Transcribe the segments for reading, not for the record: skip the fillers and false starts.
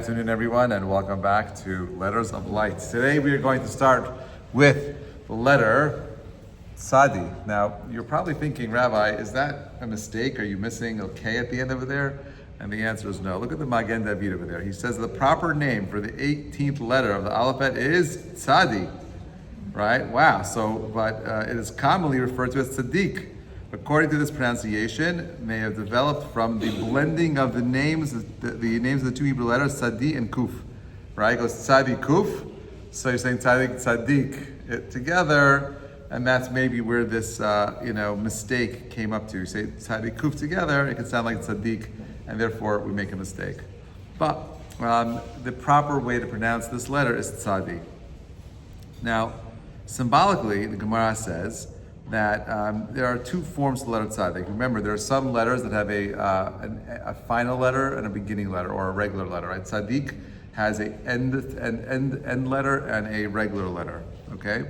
Good afternoon, everyone, and welcome back to Letters of Light. Today we are going to start with the letter Tzadi. Now, you're probably thinking, Rabbi, is that a mistake? Are you missing a K at the end over there? And the answer is no. Look at the Magen David over there. He says the proper name for the 18th letter of the alphabet is Tzadi. Right? Wow. But it is commonly referred to as Tzaddik. According to this pronunciation, may have developed from the blending of the names of the two Hebrew letters, Tzadi and Kuf. Right? It goes Tzadi Kuf. So you're saying Tzaddik together, and that's maybe where this mistake came up to. You say Tzadi Kuf together, it can sound like Tzaddik, and therefore we make a mistake. But the proper way to pronounce this letter is Tzadi. Now, symbolically, the Gemara says that there are two forms of the letter Tzaddik. Remember, there are some letters that have a final letter and a beginning letter, or a regular letter. Right? Tzaddik has an end letter and a regular letter. Okay,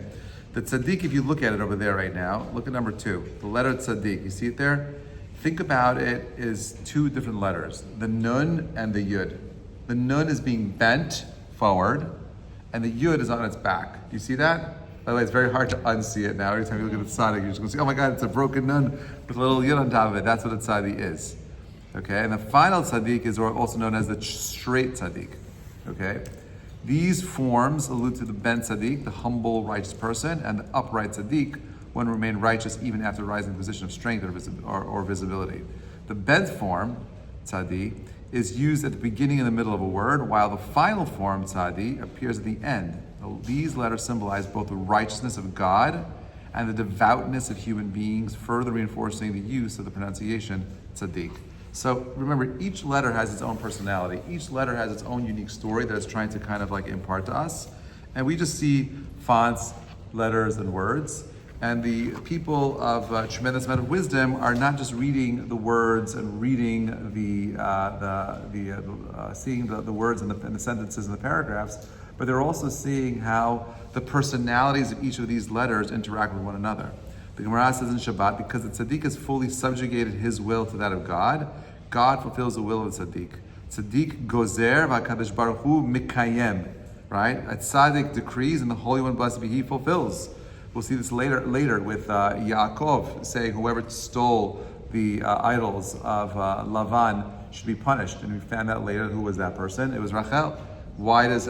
the Tzaddik, if you look at it over there right now, look at number 2, the letter Tzaddik. You see it there? Think about it as two different letters: the Nun and the Yud. The Nun is being bent forward, and the Yud is on its back. You see that? By the way, it's very hard to unsee it now. Every time you look at the Tzaddik, you're just going to see, oh my God, it's a broken nun with a little Yud on top of it. That's what a Tzaddik is. Okay, and the final Tzaddik is also known as the straight Tzaddik. Okay, these forms allude to the bent Tzaddik, the humble, righteous person, and the upright Tzaddik, one who remained righteous even after rising to a position of strength or visibility. The bent form, Tzaddik, is used at the beginning and the middle of a word, while the final form, Tzadi, appears at the end. These letters symbolize both the righteousness of God and the devoutness of human beings, further reinforcing the use of the pronunciation Tzaddik. So remember, each letter has its own personality. Each letter has its own unique story that it's trying to kind of like impart to us. And we just see fonts, letters, and words. And the people of a tremendous amount of wisdom are not just reading the words and reading seeing the words and the sentences and the paragraphs, but they're also seeing how the personalities of each of these letters interact with one another. The Gemara says in Shabbat, because the Tzaddik has fully subjugated his will to that of God, God fulfills the will of the Tzaddik. Tzaddik gozer v'HaKadosh Baruch Hu mikayem. Right? A Tzaddik decrees and the Holy One, blessed be He, fulfills. We'll see this later with Yaakov saying whoever stole the idols of Lavan should be punished. And we found out later who was that person. It was Rachel. Why does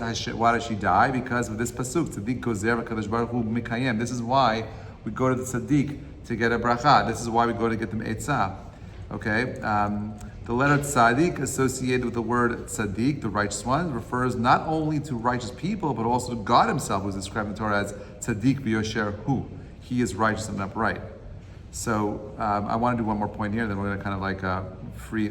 she die? Because of this pasuk. Tzaddik gozer v'kadosh baruch hu mikayem. This is why we go to the tzaddik to get a bracha. This is why we go to get the eitzah. Okay. The letter tzaddik associated with the word tzaddik, the righteous one, refers not only to righteous people but also to God Himself, who is described in the Torah as tzaddik v'yosher hu. He is righteous and upright. So I want to do one more point here, then we're going to kind of like free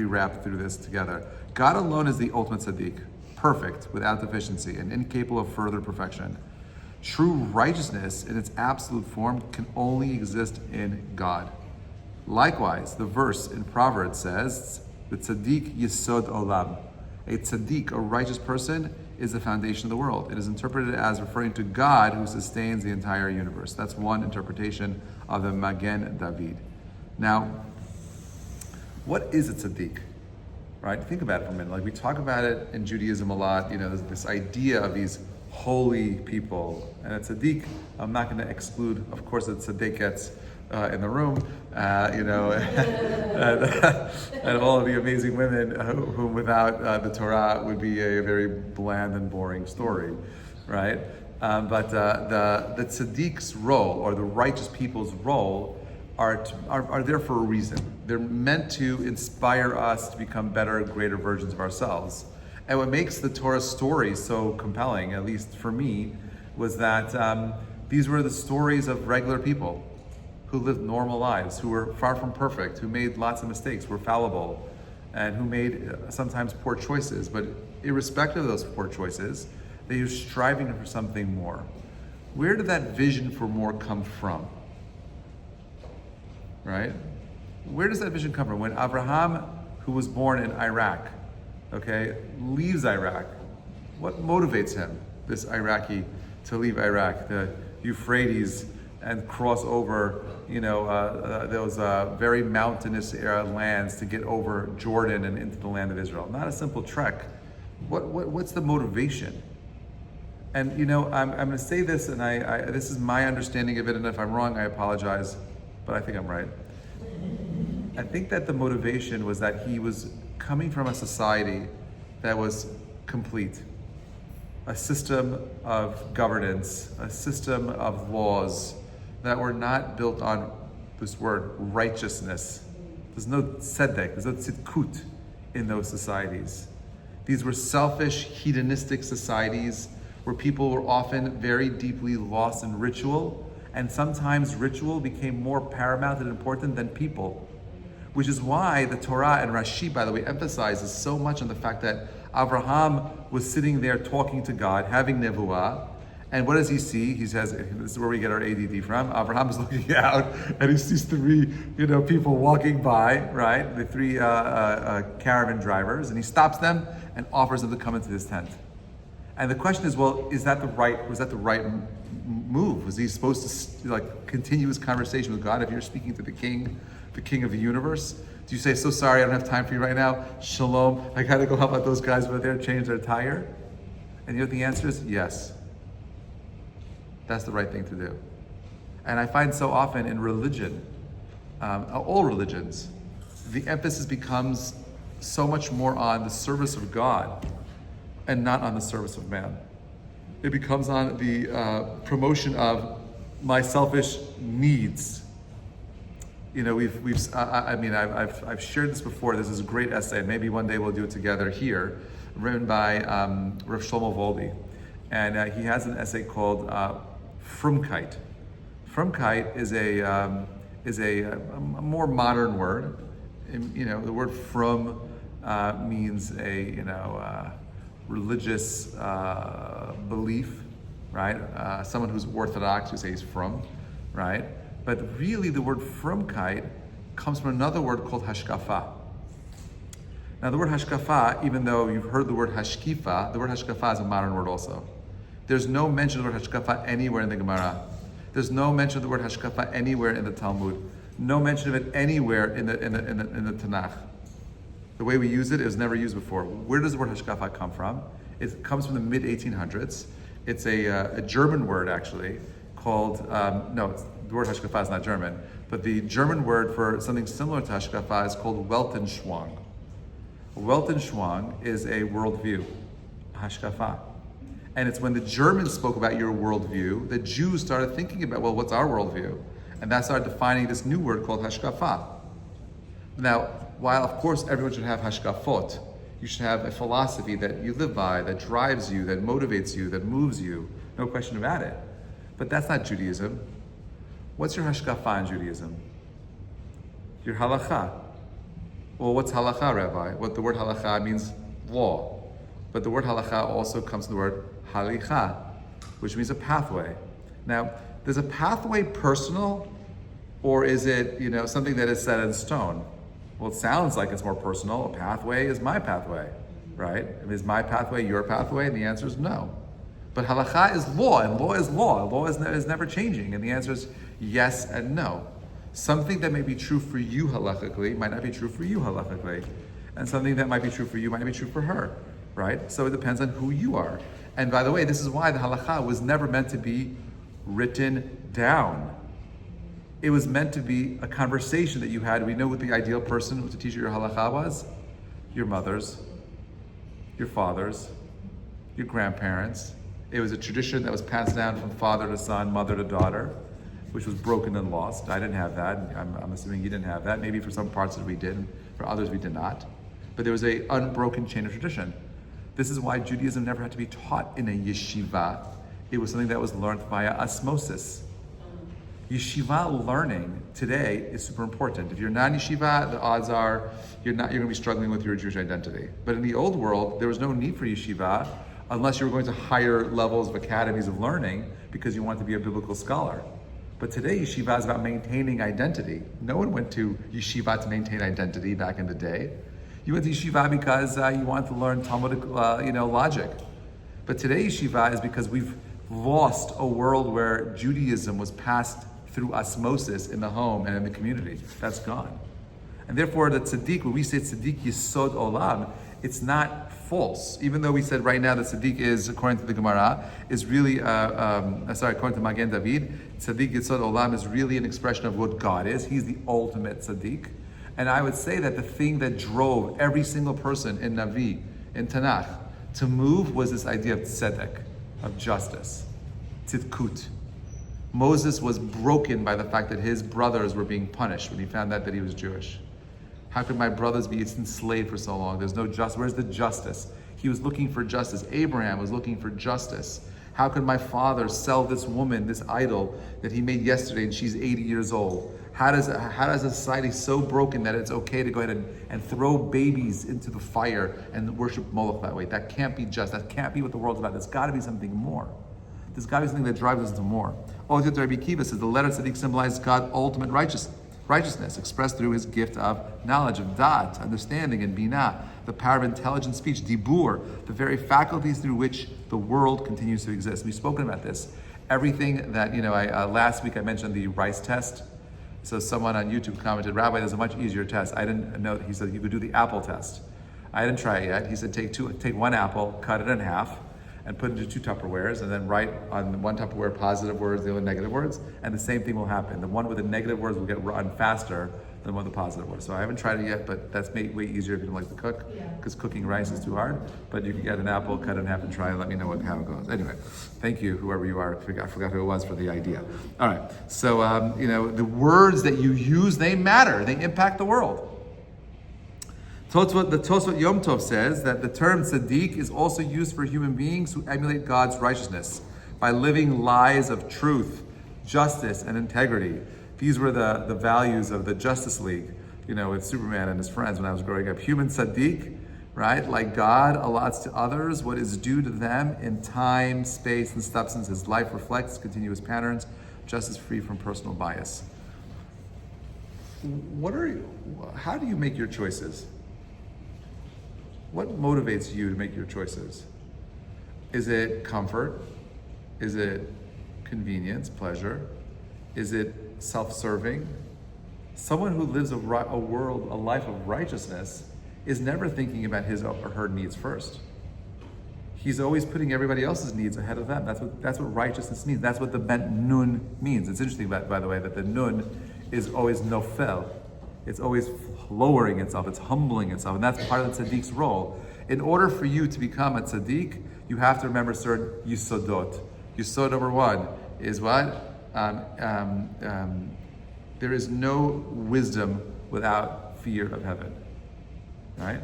wrap through this together. God alone is the ultimate tzaddik, perfect, without deficiency, and incapable of further perfection. True righteousness in its absolute form can only exist in God. Likewise, the verse in Proverbs says, the tzaddik yesod olam. A tzaddik, a righteous person, is the foundation of the world. It is interpreted as referring to God who sustains the entire universe. That's one interpretation of the Magen David. Now, what is a tzaddik? Right? Think about it for a minute. Like we talk about it in Judaism a lot. There's this idea of these holy people. And a tzaddik, I'm not going to exclude, of course, the tzaddikettes in the room, and all of the amazing women who without the Torah would be a very bland and boring story, right? But the tzaddik's role, or the righteous people's role, are there for a reason. They're meant to inspire us to become better, greater versions of ourselves. And what makes the Torah story so compelling, at least for me, was that these were the stories of regular people who lived normal lives, who were far from perfect, who made lots of mistakes, were fallible, and who made sometimes poor choices. But irrespective of those poor choices, they were striving for something more. Where did that vision for more come from? Right? Where does that vision come from? When Abraham, who was born in Iraq, leaves Iraq, what motivates him, this Iraqi, to leave Iraq, the Euphrates, and cross over those very mountainous lands to get over Jordan and into the land of Israel. Not a simple trek. What's the motivation? And I'm going to say this, and this is my understanding of it, and if I'm wrong, I apologize, but I think I'm right. I think that the motivation was that he was coming from a society that was complete. A system of governance, a system of laws that were not built on this word, righteousness. There's no tzedek, there's no tzidkut in those societies. These were selfish, hedonistic societies where people were often very deeply lost in ritual, and sometimes ritual became more paramount and important than people. Which is why the Torah and Rashi, by the way, emphasizes so much on the fact that Abraham was sitting there talking to God, having nevuah, and what does he see? He says, this is where we get our ADD from. Abraham is looking out, and he sees three, people walking by, right? The three caravan drivers, and he stops them and offers them to come into his tent. And the question is, well, was that the right move? Was he supposed to continue his conversation with God? If you're speaking to the king of the universe, do you say, so sorry, I don't have time for you right now, shalom, I gotta go help out those guys over there change their tire? And you know what the answer is? Yes. That's the right thing to do. And I find so often in religion, all religions, the emphasis becomes so much more on the service of God and not on the service of man. It becomes on the promotion of my selfish needs. I've shared this before. This is a great essay. Maybe one day we'll do it together here, written by Rav Shlomo Volbe, and he has an essay called Frumkeit. Frumkeit is a more modern word. The word frum means a religious belief, right? Someone who's orthodox, who says frum, right? But really the word frumkeit comes from another word called hashkafa. Now the word hashkafa, even though you've heard the word hashkifa, the word hashkafa is a modern word also. There's no mention of the word hashkafa anywhere in the Gemara. There's no mention of the word hashkafa anywhere in the Talmud. No mention of it anywhere in the Tanakh. The way we use it is never used before. Where does the word hashkafa come from? It comes from the mid-1800s. It's a German word actually called, the word hashkafa is not German, but the German word for something similar to hashkafa is called Weltanschauung. Weltanschauung is a worldview, hashkafa. And it's when the Germans spoke about your worldview, the Jews started thinking about, well, what's our worldview? And that started defining this new word called hashkafa. Now, while of course everyone should have hashkafot, you should have a philosophy that you live by, that drives you, that motivates you, that moves you, no question about it. But that's not Judaism. What's your hashkafa in Judaism? Your halakha. Well, what's halakha, Rabbi? What the word halakha means law. But the word halakha also comes from the word halicha, which means a pathway. Now, is a pathway personal, or is it something that is set in stone? Well, it sounds like it's more personal. A pathway is my pathway, right? Is my pathway your pathway? And the answer is no. But halakha is law, and law is law. Law is never changing, and the answer is yes and no. Something that may be true for you halachically might not be true for you halachically, and something that might be true for you might not be true for her, right? So it depends on who you are. And by the way, this is why the halakha was never meant to be written down. It was meant to be a conversation that you had. We know what the ideal person to teach you your halakha was? Your mothers, your fathers, your grandparents. It was a tradition that was passed down from father to son, mother to daughter, which was broken and lost. I didn't have that. I'm assuming you didn't have that. Maybe for some parts that we did, for others we did not. But there was an unbroken chain of tradition. This is why Judaism never had to be taught in a yeshiva. It was something that was learned via osmosis. Yeshiva learning today is super important. If you're not in yeshiva, the odds are you're going to be struggling with your Jewish identity. But in the old world, there was no need for yeshiva unless you were going to higher levels of academies of learning because you wanted to be a biblical scholar. But today, yeshiva is about maintaining identity. No one went to yeshiva to maintain identity back in the day. You went to yeshiva because you wanted to learn Talmudic, logic. But today, yeshiva is because we've lost a world where Judaism was passed through osmosis in the home and in the community. That's gone. And therefore, the tzaddik, when we say tzaddik yisod olam, it's not false. Even though we said right now that tzaddik is, according to the Gemara, is really, according to Magen David, tzaddik yisod olam is really an expression of what God is. He's the ultimate tzaddik. And I would say that the thing that drove every single person in Navi, in Tanakh, to move was this idea of tzedek, of justice, tzidkut. Moses was broken by the fact that his brothers were being punished when he found out that he was Jewish. How could my brothers be enslaved for so long? There's no justice. Where's the justice? He was looking for justice. Abraham was looking for justice. How could my father sell this woman, this idol that he made yesterday, and she's 80 years old? How does a society so broken that it's okay to go ahead and throw babies into the fire and worship Moloch that way? That can't be just. That can't be what the world's about. There's got to be something more. There's got to be something that drives us to more. Rabbi Kiva says the letter Tzaddik symbolizes God's ultimate righteousness, expressed through his gift of knowledge, of dat, understanding, and binah, the power of intelligent speech, dibur, the very faculties through which the world continues to exist. We've spoken about this. Everything that, last week I mentioned the rice test. So someone on YouTube commented, Rabbi, there's a much easier test. I didn't know, he said you could do the apple test. I didn't try it yet. He said take one apple, cut it in half, and put it into 2 Tupperwares, and then write on one Tupperware positive words, the other negative words, and the same thing will happen. The one with the negative words will get run faster than one with the positive words. So I haven't tried it yet, but that's way easier if you don't like to cook, because cooking rice is too hard. But you can get an apple, cut it in half, and try it. Let me know how it goes. Anyway, thank you, whoever you are. I forgot who it was for the idea. All right, so the words that you use, they matter. They impact the world. The Tosfot Yom Tov says that the term tzaddik is also used for human beings who emulate God's righteousness by living lives of truth, justice, and integrity. These were the values of the Justice League, with Superman and his friends when I was growing up. Human tzaddik, right? Like God allots to others what is due to them in time, space, and substance. His life reflects continuous patterns, justice free from personal bias. How do you make your choices? What motivates you to make your choices? Is it comfort? Is it convenience, pleasure? Is it self-serving? Someone who lives a life of righteousness is never thinking about his or her needs first. He's always putting everybody else's needs ahead of them. That's what righteousness means. That's what the bent nun means. It's interesting, by the way, that the nun is always nofel. It's always lowering itself, it's humbling itself, and that's part of the tzaddik's role. In order for you to become a tzaddik, you have to remember certain yisodot. Yisod number 1 is what? There is no wisdom without fear of heaven. Right?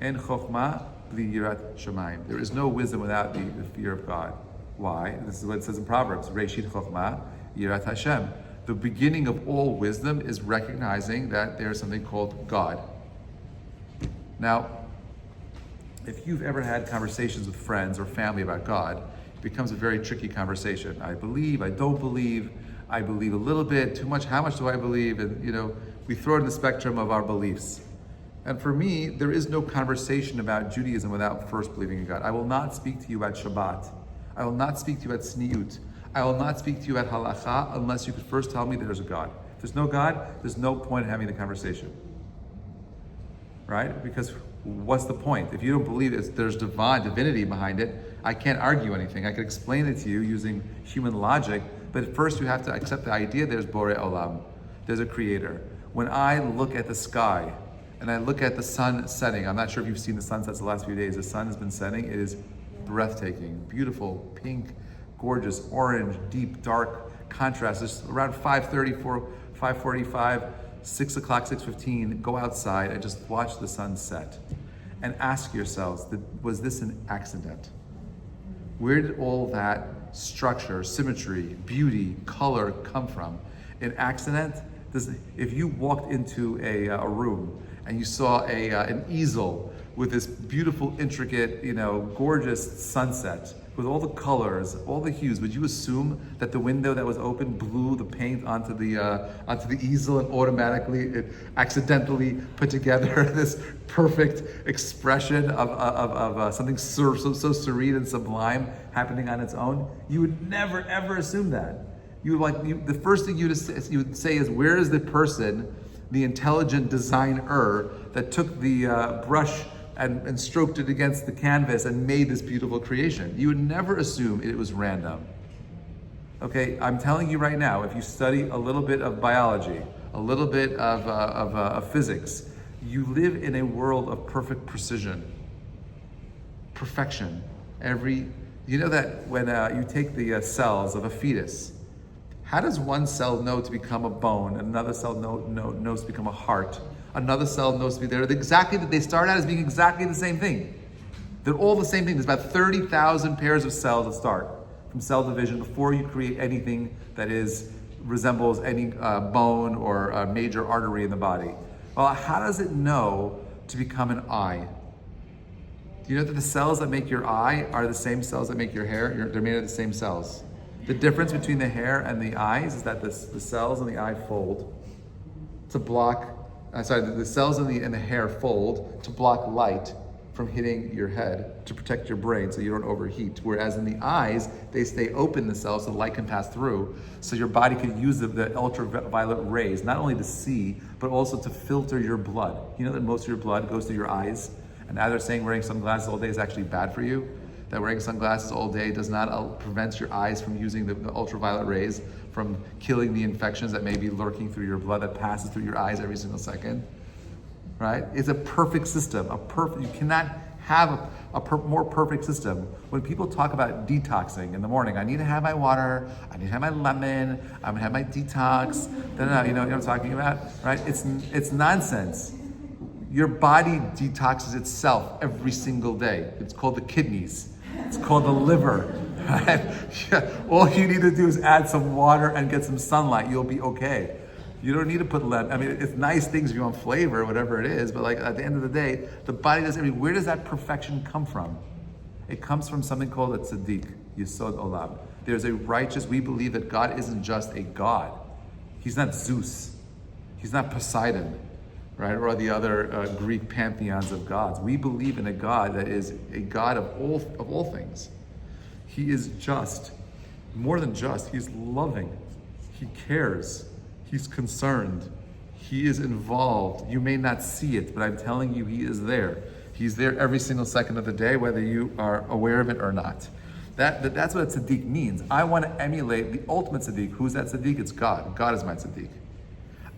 En chokhmah bli yirat shamayim. There is no wisdom without the fear of God. Why? This is what it says in Proverbs. Reishit chokhmah yirat Hashem. The beginning of all wisdom is recognizing that there's something called God. Now, if you've ever had conversations with friends or family about God, it becomes a very tricky conversation. I believe, I don't believe, I believe a little bit, too much, how much do I believe? And we throw it in the spectrum of our beliefs. And for me, there is no conversation about Judaism without first believing in God. I will not speak to you about Shabbat. I will not speak to you about Tzniut. I will not speak to you about halacha unless you could first tell me that there's a God. If there's no God, there's no point in having the conversation. Right? Because what's the point? If you don't believe there's divinity behind it, I can't argue anything. I could explain it to you using human logic, but first you have to accept the idea there's Borei Olam. There's a creator. When I look at the sky and I look at the sun setting, I'm not sure if you've seen the sunsets the last few days. The sun has been setting. It is breathtaking, beautiful, pink, gorgeous, orange, deep, dark contrast. It's around 5:30, 5:45, 6 o'clock, 6:15, go outside and just watch the sun set. And ask yourselves, was this an accident? Where did all that structure, symmetry, beauty, color come from? An accident? If you walked into a room and you saw an easel with this beautiful, intricate, gorgeous sunset, with all the colors, all the hues, would you assume that the window that was open blew the paint onto the easel and automatically it accidentally put together this perfect expression of something so serene and sublime happening on its own? You would never ever assume that. The first thing you would say is, where is the person, the intelligent designer that took the brush and stroked it against the canvas and made this beautiful creation? You would never assume it was random. Okay, I'm telling you right now, if you study a little bit of biology, a little bit of physics, you live in a world of perfect precision, perfection. You know that when you take the cells of a fetus, how does one cell know to become a bone, and another cell knows to become a heart, another cell knows to be there? They start out as being exactly the same thing. They're all the same thing. There's about 30,000 pairs of cells that start from cell division before you create anything that resembles any bone or a major artery in the body. Well, how does it know to become an eye? Do you know that the cells that make your eye are the same cells that make your hair? They're made of the same cells. The difference between the hair and the eyes is that the cells in the eye fold to block, the cells in the hair fold to block light from hitting your head to protect your brain so you don't overheat. Whereas in the eyes, they stay open, the cells, so the light can pass through, so your body can use the ultraviolet rays, not only to see, but also to filter your blood. You know that most of your blood goes through your eyes? And now they're saying wearing sunglasses all day is actually bad for you? That wearing sunglasses all day does not prevent your eyes from using the ultraviolet rays, from killing the infections that may be lurking through your blood that passes through your eyes every single second, right? It's a perfect system. You cannot have a more perfect system. When people talk about detoxing in the morning, I need to have my water, I need to have my lemon, I'm gonna have my detox, you know what I'm talking about, right? It's nonsense. Your body detoxes itself every single day. It's called the kidneys. It's called the liver, right? All you need to do is add some water and get some sunlight. You'll be okay. You don't need to put lemon. I mean, it's nice things if you want flavor, whatever it is, but at the end of the day, the body does everything. Where does that perfection come from? It comes from something called a Tzaddik, Yesod Olam. There's a righteous, we believe that God isn't just a God. He's not Zeus. He's not Poseidon, right? Or the other Greek pantheons of gods. We believe in a God that is a God of all things. He is just, more than just, he's loving. He cares. He's concerned. He is involved. You may not see it, but I'm telling you, he is there. He's there every single second of the day, whether you are aware of it or not. That's what a tzaddik means. I want to emulate the ultimate tzaddik. Who's that tzaddik? It's God. God is my tzaddik.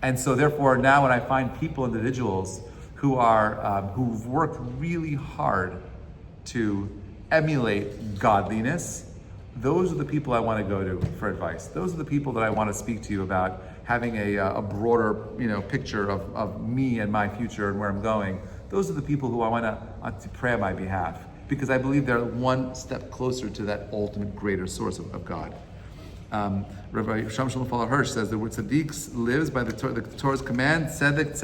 And so therefore, now when I find individuals who've worked really hard to emulate godliness, those are the people I want to go to for advice. Those are the people that I want to speak to you about having a broader, picture of me and my future and where I'm going. Those are the people who I want to pray on my behalf, because I believe they're one step closer to that ultimate greater source of God. Rabbi Shalom Hirsch says the word tzaddik lives by the Torah's command, tzedek,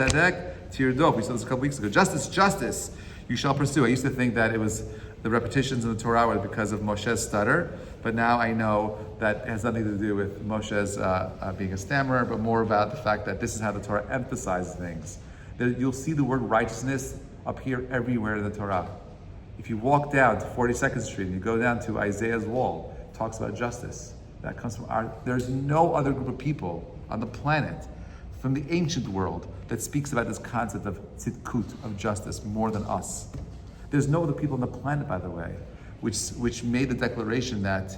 tirdof. We saw this a couple weeks ago. Justice, justice, you shall pursue. I used to think that it was the repetitions in the Torah were because of Moshe's stutter, but now I know that it has nothing to do with Moshe's being a stammerer, but more about the fact that this is how the Torah emphasizes things. That you'll see the word righteousness appear everywhere in the Torah. If you walk down to 42nd Street and you go down to Isaiah's wall, it talks about justice. That comes from there's no other group of people on the planet from the ancient world that speaks about this concept of tzidkut, of justice, more than us. There's no other people on the planet, by the way, which made the declaration that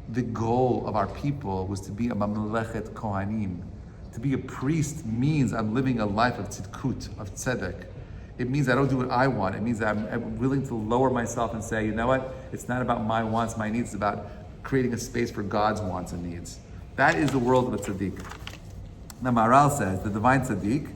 the goal of our people was to be a mamlechet kohanim. To be a priest means I'm living a life of tzidkut, of tzedek. It means I don't do what I want. It means that I'm willing to lower myself and say, you know what? It's not about my wants, my needs. It's about creating a space for God's wants and needs. That is the world of a tzaddik. Now Maharal says the divine tzaddik,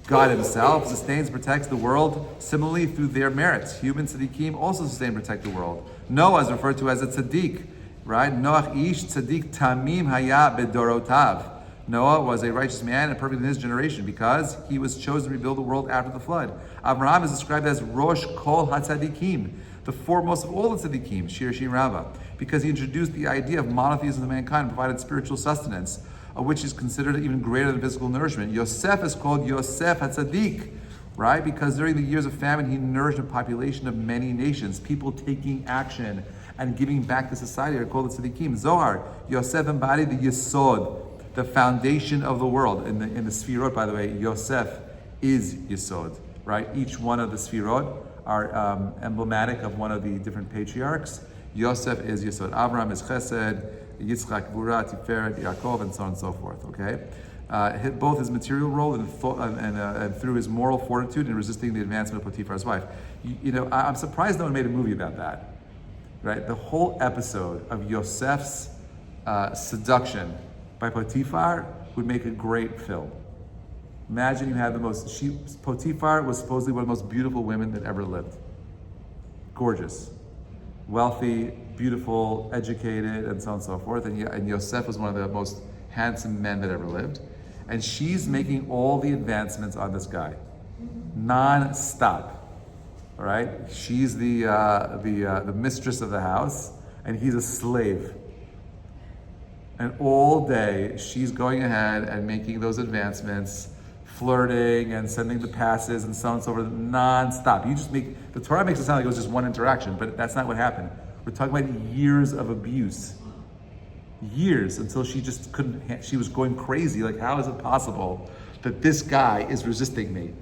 God himself, sustains and protects the world similarly through their merits. Human tzaddikim also sustain and protect the world. Noah is referred to as a tzaddik, right? Noach ish tzaddik tamim haya bedorotav. Noah was a righteous man and perfect in his generation because he was chosen to rebuild the world after the flood. Abraham is described as Rosh Kol HaTzaddikim, the foremost of all the tzaddikim, Shir Shin Rabbah, because he introduced the idea of monotheism to mankind and provided spiritual sustenance, which is considered even greater than physical nourishment. Yosef is called Yosef HaTzaddik, right? Because during the years of famine, he nourished a population of many nations, people taking action and giving back to society are called the tzaddikim. Zohar, Yosef embodied the yesod, the foundation of the world. In the Sfirot, by the way, Yosef is yesod, right? Each one of the Sfirot are emblematic of one of the different patriarchs. Yosef is yesod. Abraham is chesed, Yitzchak, Gvura, Tiferet, Yaakov, and so on and so forth, okay? Both his material role and through his moral fortitude in resisting the advancement of Potiphar's wife. I'm surprised no one made a movie about that, right? The whole episode of Yosef's seduction by Potiphar would make a great film. Imagine you have Potiphar was supposedly one of the most beautiful women that ever lived. Gorgeous, wealthy, beautiful, educated, and so on and so forth. And Yosef was one of the most handsome men that ever lived. And she's making all the advancements on this guy, non-stop. All right, she's the mistress of the house, and he's a slave. And all day she's going ahead and making those advancements, flirting and sending the passes and so on and so forth, non-stop. The Torah makes it sound like it was just one interaction, but that's not what happened. We're talking about years of abuse. Years until she just couldn't, she was going crazy. Like, how is it possible that this guy is resisting me,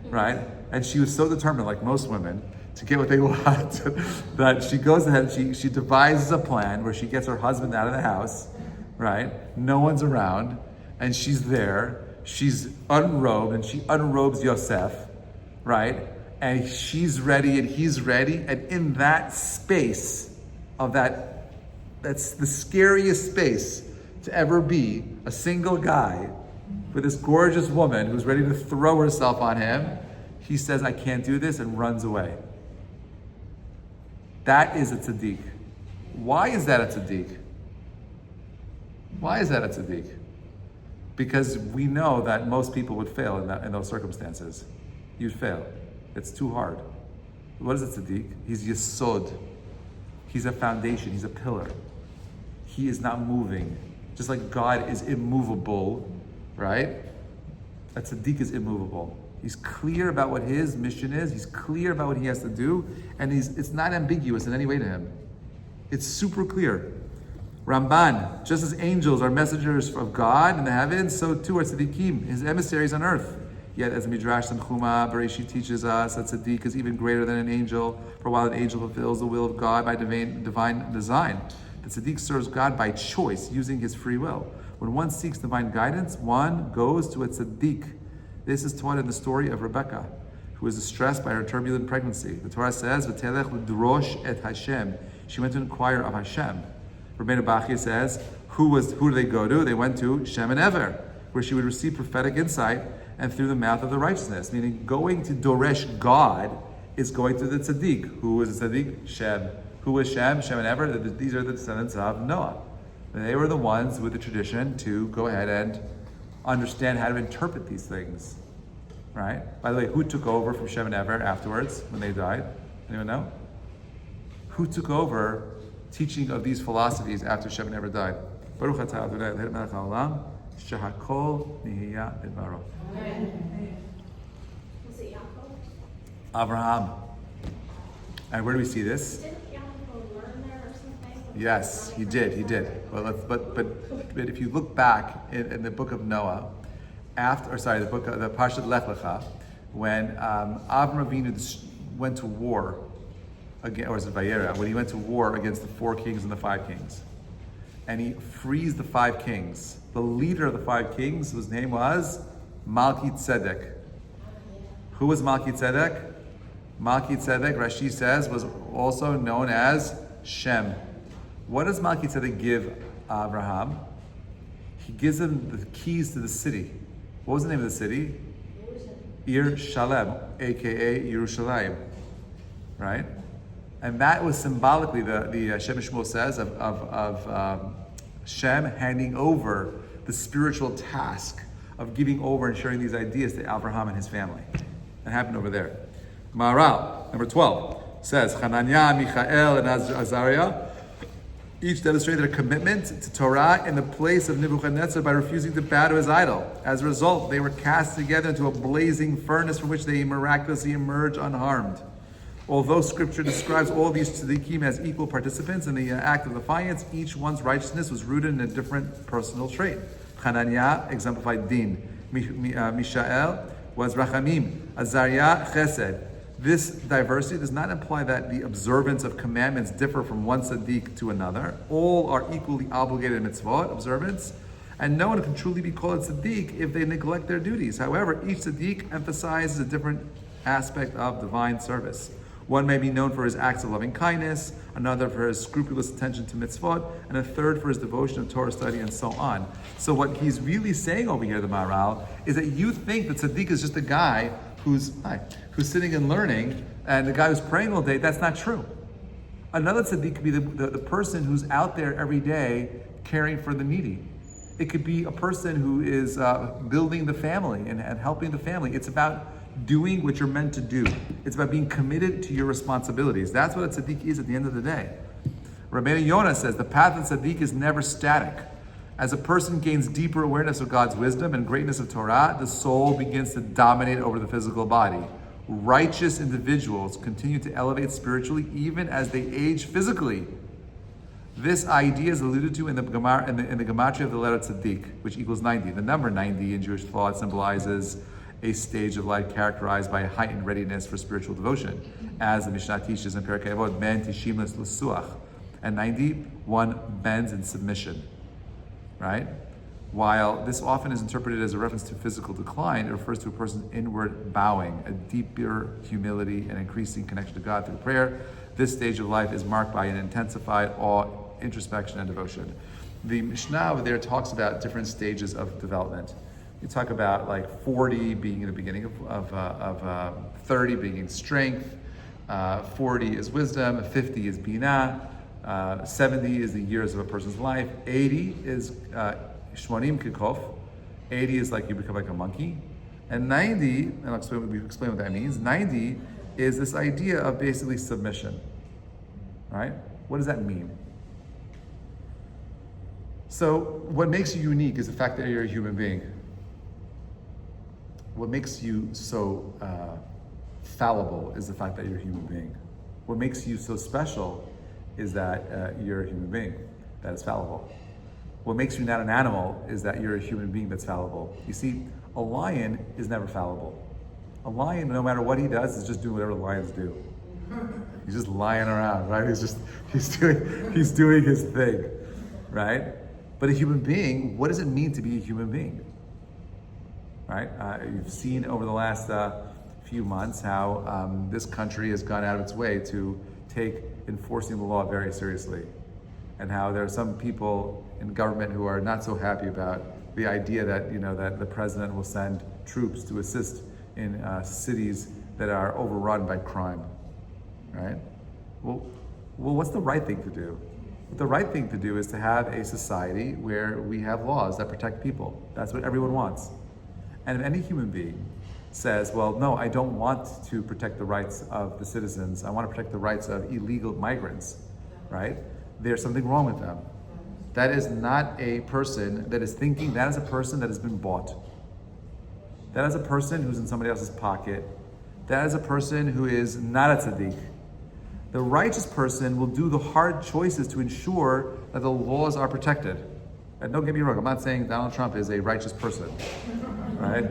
right? And she was so determined, like most women, to get what they want, that she goes ahead and she devises a plan where she gets her husband out of the house, right? No one's around, and she's there. She's unrobed, and she unrobes Yosef, right? And she's ready, and he's ready, and in that space of that's the scariest space to ever be, a single guy with this gorgeous woman who's ready to throw herself on him. He says, I can't do this, and runs away. That is a tzaddik. Why is that a tzaddik? Why is that a tzaddik? Because we know that most people would fail in those circumstances. You'd fail. It's too hard. What is a tzaddik? He's yesod. He's a foundation. He's a pillar. He is not moving. Just like God is immovable, right? A tzaddik is immovable. He's clear about what his mission is. He's clear about what he has to do. And it's not ambiguous in any way to him. It's super clear. Ramban, just as angels are messengers of God in the heavens, so too are tzaddikim, his emissaries on earth. Yet, as Midrash Tanchuma Bereshit teaches us, that tzaddik is even greater than an angel, for while an angel fulfills the will of God by divine design, the tzaddik serves God by choice, using his free will. When one seeks divine guidance, one goes to a tzaddik. This is taught in the story of Rebecca, who was distressed by her turbulent pregnancy. The Torah says, "V'telech l'drosh et Hashem." She went to inquire of Hashem. Rabbeinu Bachya says, who do they go to? They went to Shem and Ever, where she would receive prophetic insight and through the mouth of the righteousness. Meaning, going to Doresh God is going to the tzaddik. Who was the tzaddik? Shem. Who was Shem? Shem and Ever. These are the descendants of Noah. And they were the ones with the tradition to go ahead and understand how to interpret these things. Right? By the way, who took over from Shem and Ever afterwards when they died? Anyone know? Who took over teaching of these philosophies after Shem and Ever died? Baruch atah Adonai Eloheinu melech haolam, shehakol nihiya bidbaro. Was it Yaakov? Abraham. And where do we see this? Didn't Yaakov learn there or something? Yes, he did. But if you look back in the book of Noah, the Parshat Lech Lecha, when Avram Avinu went to war, or is it Vayera, when he went to war against the 4 kings and the 5 kings. And he frees the 5 kings. The leader of the 5 kings, whose name was Malki Tzedek. Who was Malki Tzedek? Malki Tzedek, Rashi says, was also known as Shem. What does Malki Tzedek give Abraham? He gives him the keys to the city. What was the name of the city? Ir Shalem, aka Yerushalayim. Right? And that was symbolically, the Shem Shmuel says, of Shem handing over the spiritual task of giving over and sharing these ideas to Abraham and his family. That happened over there. Maharal, number 12, says, Hananiah, Michael, and Azariah each demonstrated a commitment to Torah in the place of Nebuchadnezzar by refusing to bow to his idol. As a result, they were cast together into a blazing furnace from which they miraculously emerged unharmed. Although Scripture describes all these tzaddikim as equal participants in the act of defiance, each one's righteousness was rooted in a different personal trait. Hananiah exemplified din. Mishael was rachamim. Azariah chesed. This diversity does not imply that the observance of commandments differ from one tzaddik to another. All are equally obligated in mitzvot observance, and no one can truly be called a tzaddik if they neglect their duties. However, each tzaddik emphasizes a different aspect of divine service. One may be known for his acts of loving kindness, another for his scrupulous attention to mitzvot, and a third for his devotion of Torah study, and so on. So what he's really saying over here, the Maharal, is that you think that tzaddik is just a guy who's sitting and learning, and the guy who's praying all day. That's not true. Another tzaddik could be the person who's out there every day caring for the needy. It could be a person who is building the family and helping the family. It's about doing what you're meant to do. It's about being committed to your responsibilities. That's what a tzaddik is at the end of the day. Rabbi Yonah says, the path of tzaddik is never static. As a person gains deeper awareness of God's wisdom and greatness of Torah, the soul begins to dominate over the physical body. Righteous individuals continue to elevate spiritually even as they age physically. This idea is alluded to in the gematria of the letter Tzaddik, which equals 90. The number 90 in Jewish thought symbolizes a stage of life characterized by a heightened readiness for spiritual devotion, as the Mishnah teaches in Perkei Avot, ben tishim l'suach. And 90, one bends in submission, right? While this often is interpreted as a reference to physical decline, it refers to a person's inward bowing, a deeper humility and increasing connection to God through prayer. This stage of life is marked by an intensified awe, introspection, and devotion. The Mishnah over there talks about different stages of development. You talk about like 40 being in the beginning of 30 being strength, 40 is wisdom, 50 is binah, 70 is the years of a person's life, 80 is shmonim kikof, 80 is like you become like a monkey, and 90, and I'll explain what that means, 90 is this idea of basically submission, right? What does that mean? So what makes you unique is the fact that you're a human being. What makes you so fallible is the fact that you're a human being. What makes you so special is that you're a human being that is fallible. What makes you not an animal is that you're a human being that's fallible. You see, a lion is never fallible. A lion, no matter what he does, is just doing whatever lions do. He's just lying around, right? He's doing his thing, right? But a human being, what does it mean to be a human being? Right? You've seen over the last few months how this country has gone out of its way to take enforcing the law very seriously, and how there are some people in government who are not so happy about the idea that that the president will send troops to assist in cities that are overrun by crime. Right? Well, what's the right thing to do? The right thing to do is to have a society where we have laws that protect people. That's what everyone wants. And if any human being says, well, no, I don't want to protect the rights of the citizens, I want to protect the rights of illegal migrants, right? There's something wrong with them. That is not a person that is thinking, that is a person that has been bought. That is a person who's in somebody else's pocket. That is a person who is not a tzaddik. The righteous person will do the hard choices to ensure that the laws are protected. And don't get me wrong, I'm not saying Donald Trump is a righteous person, right?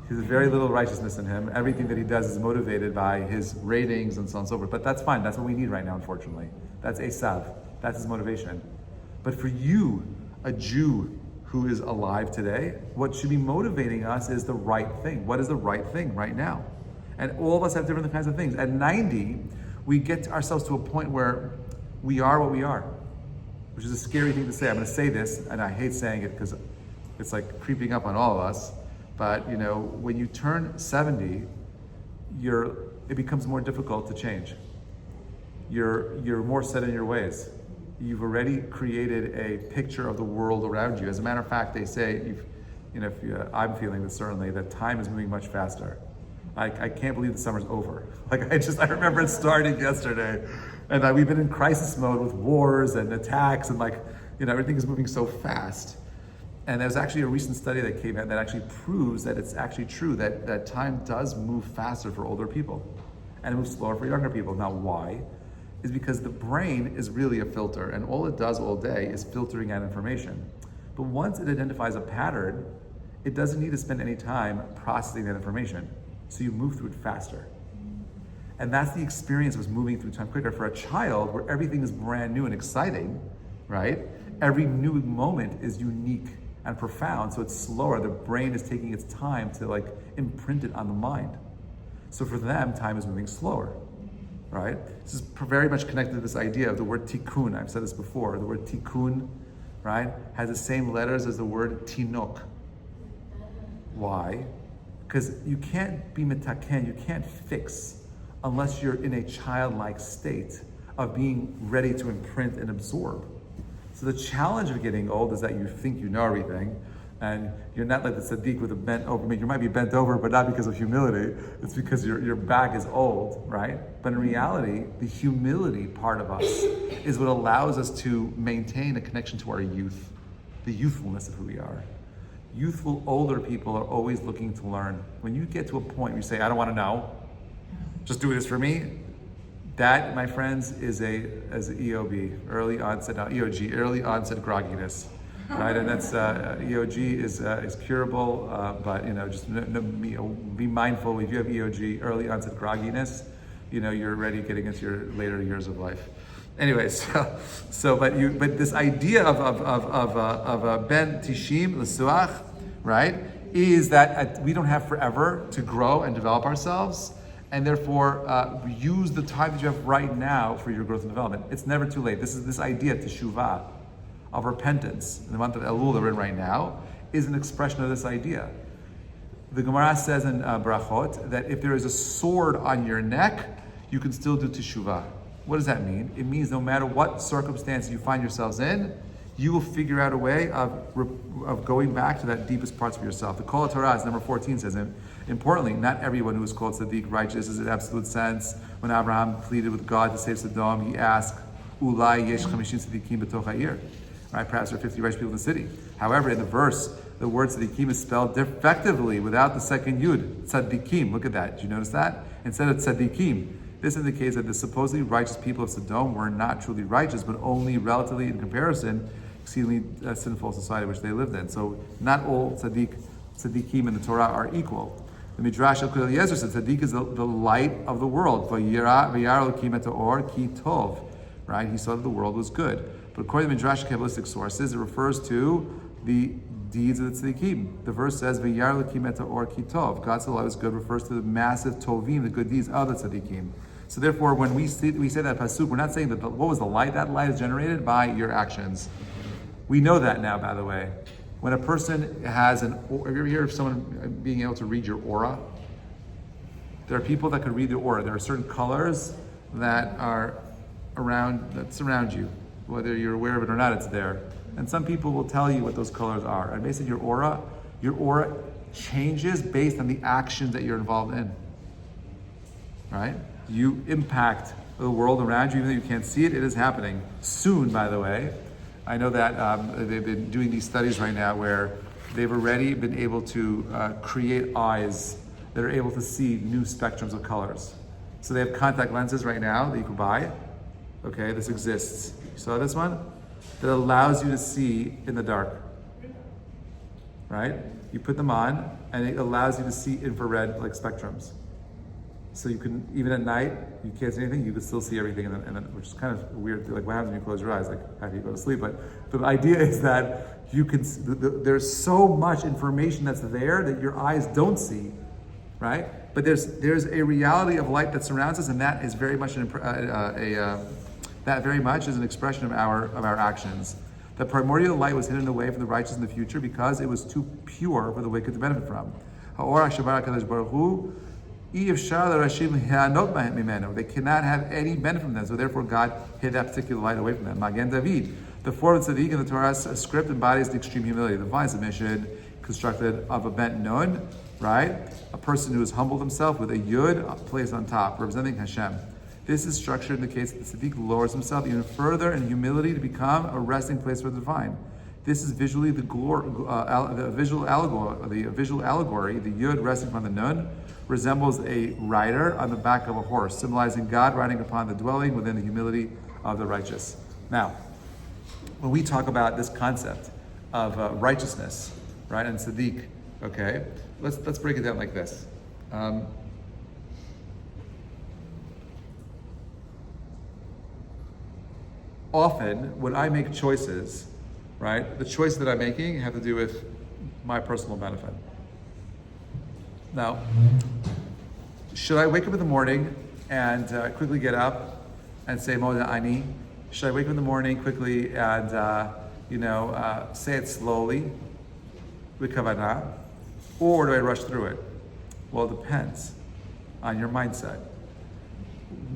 There's very little righteousness in him. Everything that he does is motivated by his ratings and so on and so forth. But that's fine, that's what we need right now, unfortunately. That's Esav, that's his motivation. But for you, a Jew who is alive today, what should be motivating us is the right thing. What is the right thing right now? And all of us have different kinds of things. At 90, we get ourselves to a point where we are what we are, which is a scary thing to say. I'm going to say this, and I hate saying it because it's like creeping up on all of us. But when you turn 70, it becomes more difficult to change. You're more set in your ways. You've already created a picture of the world around you. As a matter of fact, they say, I'm feeling this certainly, that time is moving much faster. I can't believe the summer's over. I remember it starting yesterday, and we've been in crisis mode with wars and attacks, and everything is moving so fast. And there's actually a recent study that came out that actually proves that it's actually true that time does move faster for older people. and it moves slower for younger people. Now, why? Is because the brain is really a filter, and all it does all day is filtering out information. But once it identifies a pattern, it doesn't need to spend any time processing that information. So you move through it faster. And that's the experience of moving through time quicker. For a child, where everything is brand new and exciting, right? Every new moment is unique and profound, so it's slower. The brain is taking its time to imprint it on the mind. So for them, time is moving slower, right? This is very much connected to this idea of the word tikkun. I've said this before. The word tikkun, right, has the same letters as the word tinok. Why? Because you can't be mitaken, you can't fix unless you're in a childlike state of being ready to imprint and absorb. So the challenge of getting old is that you think you know everything, and you're not like the Tzaddik with a bent over. I mean, you might be bent over, but not because of humility. It's because your back is old, right? But in reality, the humility part of us is what allows us to maintain a connection to our youth, the youthfulness of who we are. Youthful, older people are always looking to learn. When you get to a point where you say, I don't want to know, just do this for me, that, my friends, is as EOB, early onset, EOG, early onset grogginess, right? And that's EOG is curable, but just be mindful. If you have EOG, early onset grogginess, you're already getting into your later years of life. Anyways, but this idea of ben tishim l'suach, right, is that we don't have forever to grow and develop ourselves. And therefore, use the time that you have right now for your growth and development. It's never too late. This idea, teshuvah, of repentance, in the month of Elul that we're in right now, is an expression of this idea. The Gemara says in Brachot that if there is a sword on your neck, you can still do teshuvah. What does that mean? It means no matter what circumstances you find yourselves in, you will figure out a way of going back to that deepest parts of yourself. The Kol Torah, as number 14 says, importantly, not everyone who is called Tzaddik, righteous, is in absolute sense. When Abraham pleaded with God to save Sodom, he asked, Ulai yesh 50 tzaddikim b'toch ha'ir. Right? Perhaps there are 50 righteous people in the city. However, in the verse, the word tzaddikim is spelled defectively without the second yud. Tzaddikim. Look at that. Did you notice that? Instead of tzaddikim. This indicates that the supposedly righteous people of Sodom were not truly righteous, but only relatively, in comparison, exceedingly sinful society which they lived in. So not all tzaddikim in the Torah are equal. The Midrash of Kol Eliezer said tzaddik is the light of the world. V'yar Elokim et ha'or ki tov. Right? He saw that the world was good. But according to Midrash Kabbalistic sources, it refers to the deeds of the tzaddikim. The verse says V'yar Elokim et ha'or ki tov. God said the light was good refers to the massive tovim, the good deeds of the tzaddikim. So therefore, when we say that pasuk, we're not saying that what was the light? That light is generated by your actions. We know that now, by the way. When a person has have you ever heard of someone being able to read your aura? There are people that can read the aura. There are certain colors that surround you. Whether you're aware of it or not, it's there. And some people will tell you what those colors are. And basically your aura changes based on the actions that you're involved in. Right? You impact the world around you, even though you can't see it. It is happening. Soon, by the way. I know that they've been doing these studies right now where they've already been able to create eyes that are able to see new spectrums of colors. So they have contact lenses right now that you can buy. Okay, this exists. You saw this one? That allows you to see in the dark. Right? You put them on and it allows you to see infrared spectrums. So you can, even at night, you can't see anything, you can still see everything, which is kind of weird. What happens when you close your eyes? How do you go to sleep? But the idea is that you can. There's so much information that's there that your eyes don't see, right? But there's a reality of light that surrounds us, and that is very much that very much is an expression of our actions. The primordial light was hidden away from the righteous in the future because it was too pure for the wicked to benefit from. Ha'or HaShabar HaKadosh Baruch Hu. They cannot have any benefit from them, so therefore God hid that particular light away from them. Magen David, the form of Tzaddik in the Torah's script embodies the extreme humility, the divine submission, constructed of a bent nun, right? A person who has humbled himself with a yud placed on top, representing Hashem. This is structured in the case that the Tzaddik lowers himself even further in humility to become a resting place for the divine. This is visually the visual allegory. The yud resting upon the nun resembles a rider on the back of a horse, symbolizing God riding upon the dwelling within the humility of the righteous. Now, when we talk about this concept of righteousness, right, and tzaddik, okay, let's break it down like this. Often, when I make choices, right, the choices that I'm making have to do with my personal benefit. Now, should I wake up in the morning and quickly get up and say Moda Ani? Should I wake up in the morning quickly and say it slowly with kavanah, or do I rush through it? Well, it depends on your mindset.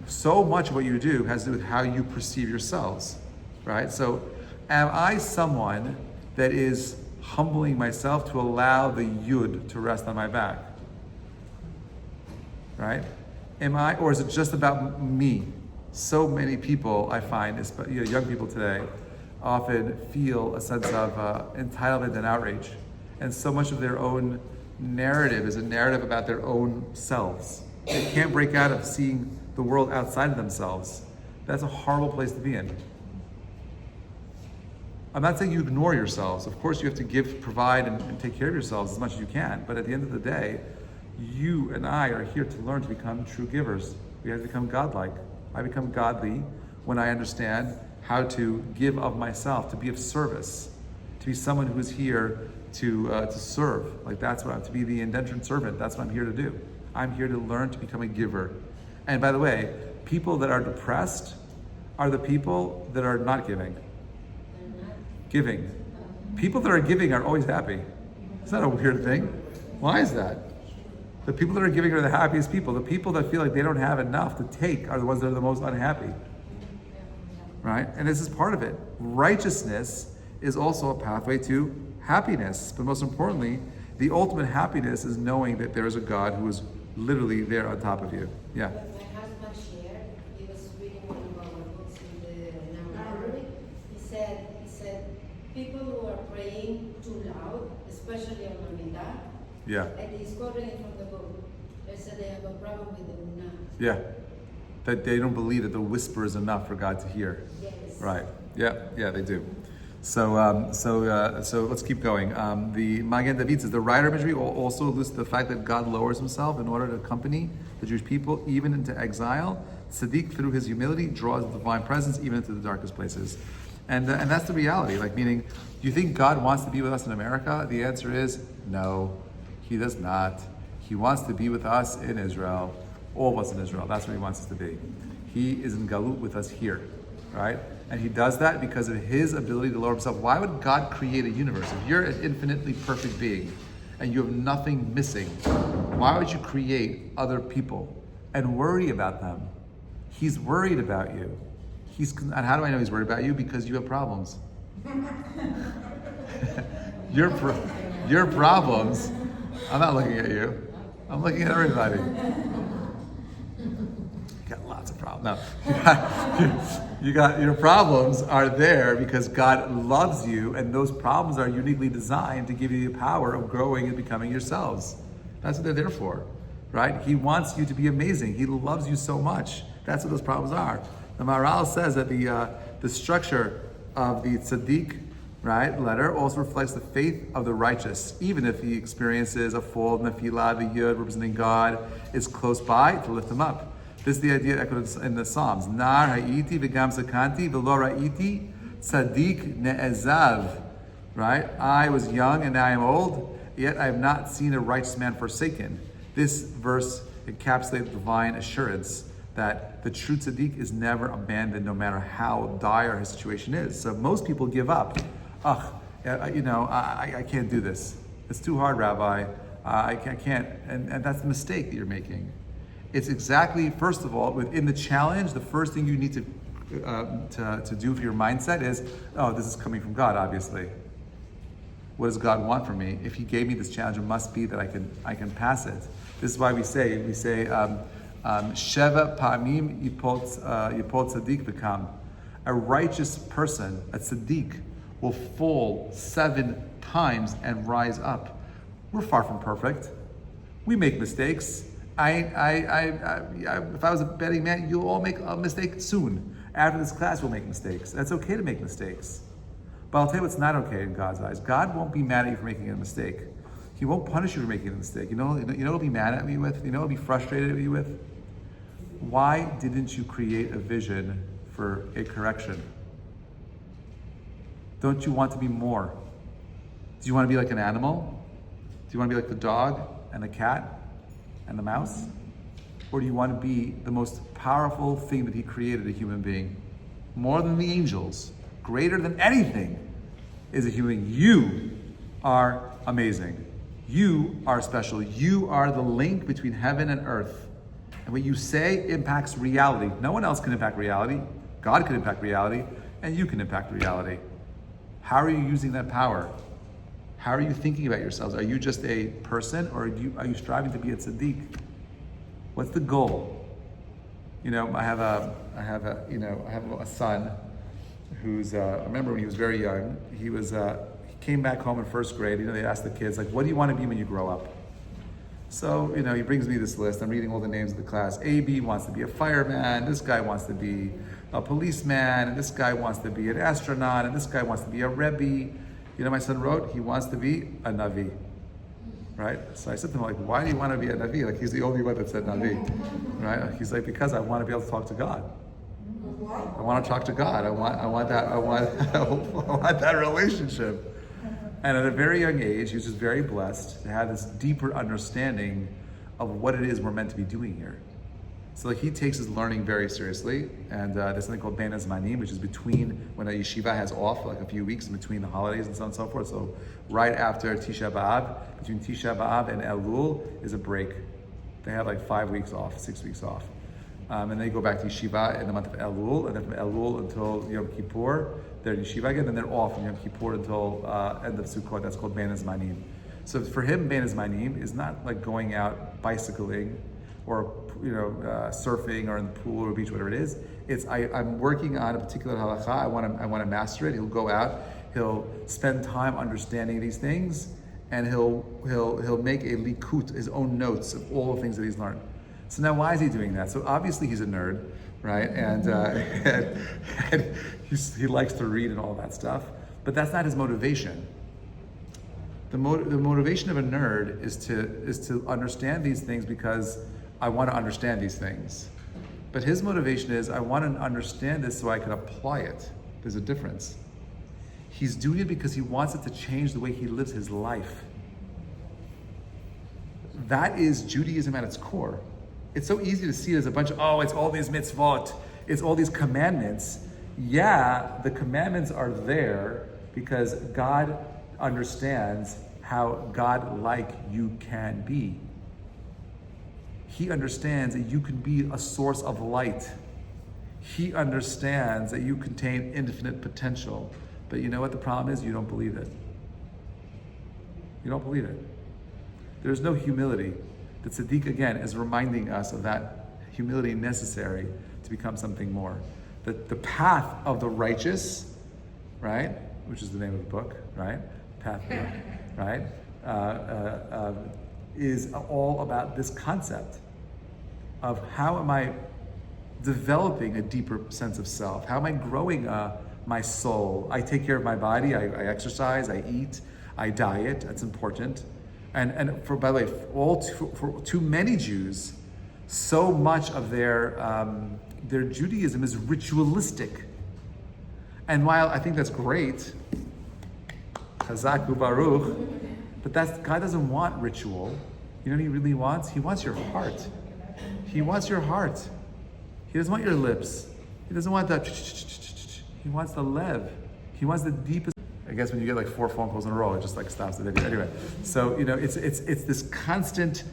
So much of what you do has to do with how you perceive yourselves, right? So, am I someone that is humbling myself to allow the yud to rest on my back? Right? Or is it just about me? So many people, I find, young people today, often feel a sense of entitlement and outrage. And so much of their own narrative is a narrative about their own selves. They can't break out of seeing the world outside of themselves. That's a horrible place to be in. I'm not saying you ignore yourselves. Of course, you have to provide, and take care of yourselves as much as you can. But at the end of the day, you and I are here to learn to become true givers. We have to become godlike. I become godly when I understand how to give of myself, to be of service, to be someone who is here to serve. Like to be the indentured servant. That's what I'm here to do. I'm here to learn to become a giver. And by the way, people that are depressed are the people that are not giving. Giving. People that are giving are always happy. It's not a weird thing. Why is that? The people that are giving are the happiest people. The people that feel like they don't have enough to take are the ones that are the most unhappy. Right? And this is part of it. Righteousness is also a pathway to happiness. But most importantly, the ultimate happiness is knowing that there is a God who is literally there on top of you. Yeah. My husband shared, he was reading one of our books in the library. He said, people who are praying too loud, especially on Navidad, Yeah. and he's quoting it from the book, they said they have a problem with the Munah. Yeah. That they don't believe that the whisper is enough for God to hear. Yes. Right. Yeah, they do. So let's keep going. The Magen David says the writer imagery also alludes to the fact that God lowers himself in order to accompany the Jewish people even into exile. Tzaddik, through his humility, draws the divine presence even into the darkest places. And that's the reality. Like, meaning, do you think God wants to be with us in America? The answer is no, he does not. He wants to be with us in Israel, all of us in Israel. That's where he wants us to be. He is in Galut with us here, right? And he does that because of his ability to lower himself. Why would God create a universe? If you're an infinitely perfect being and you have nothing missing, why would you create other people and worry about them? He's worried about you. And how do I know he's worried about you? Because you have problems. Your problems, I'm not looking at you. I'm looking at everybody. You got lots of problems. No. You got your problems are there because God loves you, and those problems are uniquely designed to give you the power of growing and becoming yourselves. That's what they're there for, right? He wants you to be amazing. He loves you so much. That's what those problems are. The Maharal says that the structure of the Tzaddik, right, letter also reflects the faith of the righteous, even if he experiences a fall, Nefilah, the Yud representing God is close by to lift him up. This is the idea echoed in the Psalms. Nar ha'iti v'gam sakanti v'lo ra'iti tzaddik ne'ezav. Right? I was young and now I am old, yet I have not seen a righteous man forsaken. This verse encapsulates the divine assurance that the true tzaddik is never abandoned no matter how dire his situation is. So most people give up. I can't do this. It's too hard, Rabbi. I can't. And that's the mistake that you're making. It's exactly, first of all, within the challenge, the first thing you need to do for your mindset is, oh, this is coming from God, obviously. What does God want from me? If he gave me this challenge, it must be that I can pass it. This is why we say, Sheva Pa'amim Yipol Tzaddik V'kam. A righteous person, a tzaddik, will fall 7 times and rise up. We're far from perfect. We make mistakes. If I was a betting man, you'll all make a mistake soon. After this class, we'll make mistakes. That's okay to make mistakes. But I'll tell you what's not okay in God's eyes. God won't be mad at you for making a mistake. He won't punish you for making a mistake. You know he'll be mad at me with? You know he'll be frustrated at you with? Why didn't you create a vision for a correction? Don't you want to be more? Do you want to be like an animal? Do you want to be like the dog and the cat and the mouse? Or do you want to be the most powerful thing that he created, a human being? More than the angels, greater than anything is a human being. You are amazing. You are special. You are the link between heaven and earth. And what you say impacts reality. No one else can impact reality. God can impact reality, and you can impact reality. How are you using that power? How are you thinking about yourselves? Are you just a person, or are you striving to be a tzaddik? What's the goal? You know, I have a son who's. I remember when he was very young. He came back home in first grade. You know, they asked the kids, like, what do you want to be when you grow up? So, you know, he brings me this list. I'm reading all the names of the class. AB wants to be a fireman. This guy wants to be a policeman. And this guy wants to be an astronaut. And this guy wants to be a Rebbe. You know, my son wrote, he wants to be a Navi. Right? So I said to him, like, why do you want to be a Navi? Like, he's the only one that said Navi. Right? He's like, because I want to be able to talk to God. I want to talk to God. I want that relationship. And at a very young age, he was just very blessed to have this deeper understanding of what it is we're meant to be doing here. So like, he takes his learning very seriously, and there's something called Ben Azmanim, which is between when a yeshiva has off, like a few weeks in between the holidays and so on and so forth. So right after Tisha B'Av, between Tisha B'Av and Elul is a break. They have like 5 weeks off, 6 weeks off. And they go back to yeshiva in the month of Elul, and then from Elul until Yom Kippur, they're in yeshiva again, then they're off from Yom Kippur until end of Sukkot. That's called Ben Azmanim. So for him, Ben Azmanim is not like going out bicycling or surfing or in the pool or beach, whatever it is. It's I'm working on a particular halakha. I want to master it. He'll go out. He'll spend time understanding these things, and he'll make a likut, his own notes of all the things that he's learned. So now, why is he doing that? So obviously he's a nerd, right? And he likes to read and all that stuff, but that's not his motivation. The motivation of a nerd is to understand these things because I want to understand these things. But his motivation is, I want to understand this so I can apply it. There's a difference. He's doing it because he wants it to change the way he lives his life. That is Judaism at its core. It's so easy to see it as a bunch of, it's all these mitzvot, it's all these commandments. Yeah, the commandments are there because God understands how God-like you can be. He understands that you can be a source of light. He understands that you contain infinite potential. But you know what the problem is? You don't believe it. You don't believe it. There's no humility. The Tzaddik, again, is reminding us of that humility necessary to become something more. The path of the righteous, right, which is the name of the book, right, path, right, is all about this concept of how am I developing a deeper sense of self? How am I growing my soul? I take care of my body, I exercise, I eat, I diet, that's important. And by the way, for too many Jews, so much of their Judaism is ritualistic. And while I think that's great, Chazak Baruch, but God doesn't want ritual. You know what he really wants? He wants your heart. He wants your heart. He doesn't want your lips. He doesn't want that. He wants the lev. He wants the deepest. I guess when you get like 4 phone calls in a row, it just like stops the video. Anyway, so it's this constant,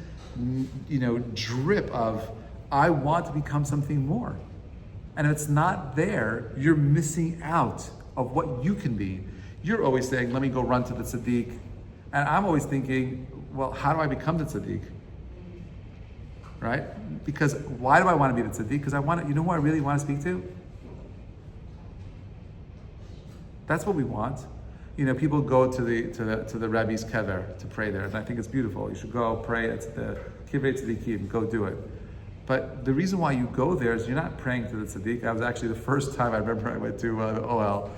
drip of I want to become something more, and if it's not there, you're missing out of what you can be. You're always saying, "Let me go run to the tzaddik," and I'm always thinking, "Well, how do I become the tzaddik?" Right? Because why do I want to be the tzaddik? Because I want to. You know who I really want to speak to? That's what we want. people go to the Rebbe's kever to pray there, and I think it's beautiful. You should go pray at the kivrei tzaddikim. Go do it. But the reason why you go there is you're not praying to the tzaddik. I was actually the first time I remember I went to the OL.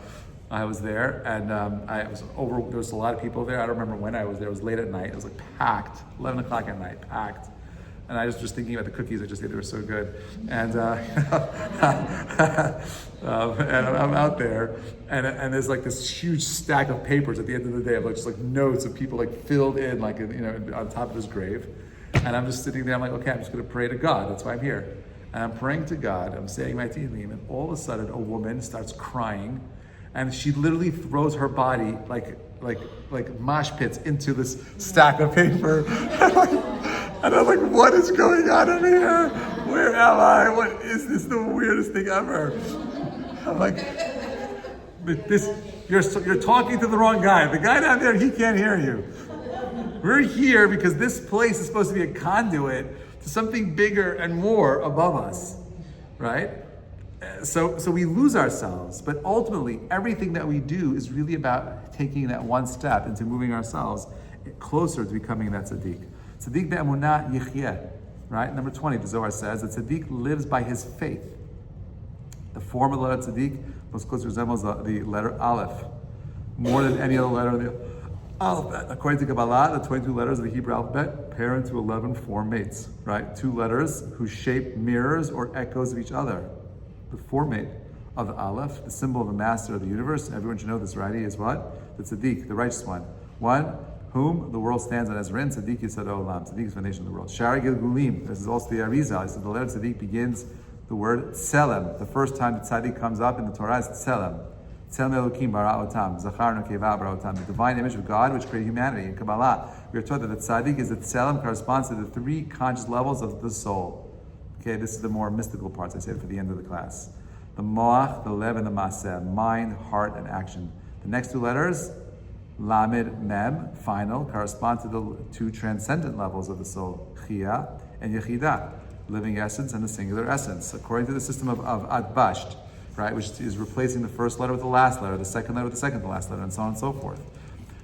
I was there, and I was over. There was a lot of people there. I don't remember when I was there. It was late at night. It was like packed, 11 o'clock at night, packed. And I was just thinking about the cookies I just ate. They were so good. And and I'm out there, and there's like this huge stack of papers at the end of the day of just like notes of people like filled in like on top of his grave. And I'm just sitting there. I'm like, okay, I'm just going to pray to God. That's why I'm here. And I'm praying to God. I'm saying my tehillim, and all of a sudden, a woman starts crying, and she literally throws her body like mosh pits into this stack of paper. And I'm like, what is going on in here? Where am I? What is this? The weirdest thing ever. I'm like, you're talking to the wrong guy. The guy down there, he can't hear you. We're here because this place is supposed to be a conduit to something bigger and more above us, right? So we lose ourselves, but ultimately everything that we do is really about taking that one step into moving ourselves closer to becoming that tzaddik. Tzaddik be'emunah yichyeh, right? Number 20, the Zohar says that tzaddik lives by his faith. The form of the letter tzaddik most closely resembles the letter aleph, more than any other letter in the alphabet. According to Kabbalah, the 22 letters of the Hebrew alphabet pair into 11 form mates, right? 2 letters whose shape mirrors or echoes of each other. The formate of the aleph, the symbol of the master of the universe, everyone should know this, right? Is what? The tzaddik, the righteous one whom the world stands on as Rin, Tzaddik Yisad Olam. Tzaddik is the foundation of the world. Shari Gilgulim, this is also the Arizal. So the letter Tzaddik begins the word Tselem. The first time the Tzaddik comes up in the Torah is Tselem. Tselem Elokim bara otam, Zachar Nokeva bara otam. The divine image of God which created humanity. In Kabbalah, we are taught that the Tzaddik is the Tselem, corresponds to the 3 conscious levels of the soul. Okay, this is the more mystical parts I said for the end of the class. The Moach, the Lev, and the Maseh, mind, heart, and action. The next 2 letters, Lamed, Mem, final, correspond to the 2 transcendent levels of the soul, Chia and Yechidah, living essence and the singular essence, according to the system of Atbasht, right, which is replacing the first letter with the last letter, the second letter with the second to last letter, and so on and so forth.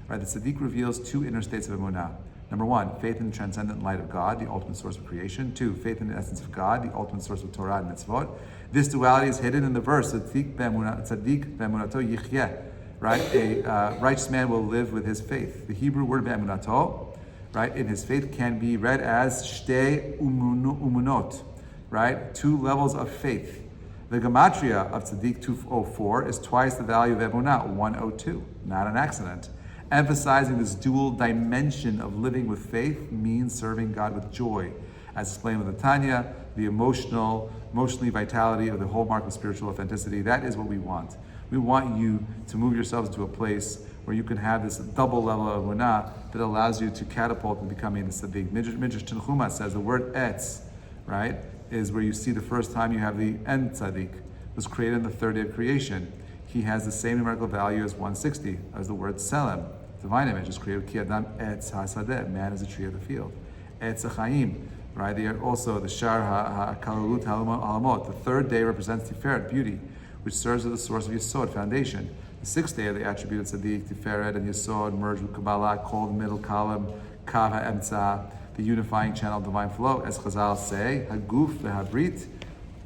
Right, the Tzaddik reveals 2 inner states of Emunah. Number 1, faith in the transcendent light of God, the ultimate source of creation. 2, faith in the essence of God, the ultimate source of Torah and mitzvot. This duality is hidden in the verse, Tzaddik be'emunato yichyeh. Right, a righteous man will live with his faith. The Hebrew word be'emunato, right, in his faith can be read as shtei umunot, right, 2 levels of faith. The gematria of Tzaddik 204 is twice the value of emunah, 102, not an accident. Emphasizing this dual dimension of living with faith means serving God with joy. As explained with the Tanya, the emotionally vitality of the hallmark of spiritual authenticity, that is what we want. We want you to move yourselves to a place where you can have this double level of emunah that allows you to catapult in becoming the tzaddik. Midrash Tanchuma says the word etz, right, is where you see the first time you have the end tzaddik, was created on the 3rd day of creation. He has the same numerical value as 160, as the word selem. Divine image is created ki adam etz hasadeh, man is a tree of the field. Etz hachaim, right? They are also the shar ha'kalalut halamot. The 3rd day represents tiferet, beauty, which serves as the source of Yesod, foundation. The 6th day of the attribute of Tzaddik, Tiferet, and Yesod merge with Kabbalah, called middle column, Kav HaEmtza, the unifying channel of divine flow. As Chazal say, Haguf ve'habrit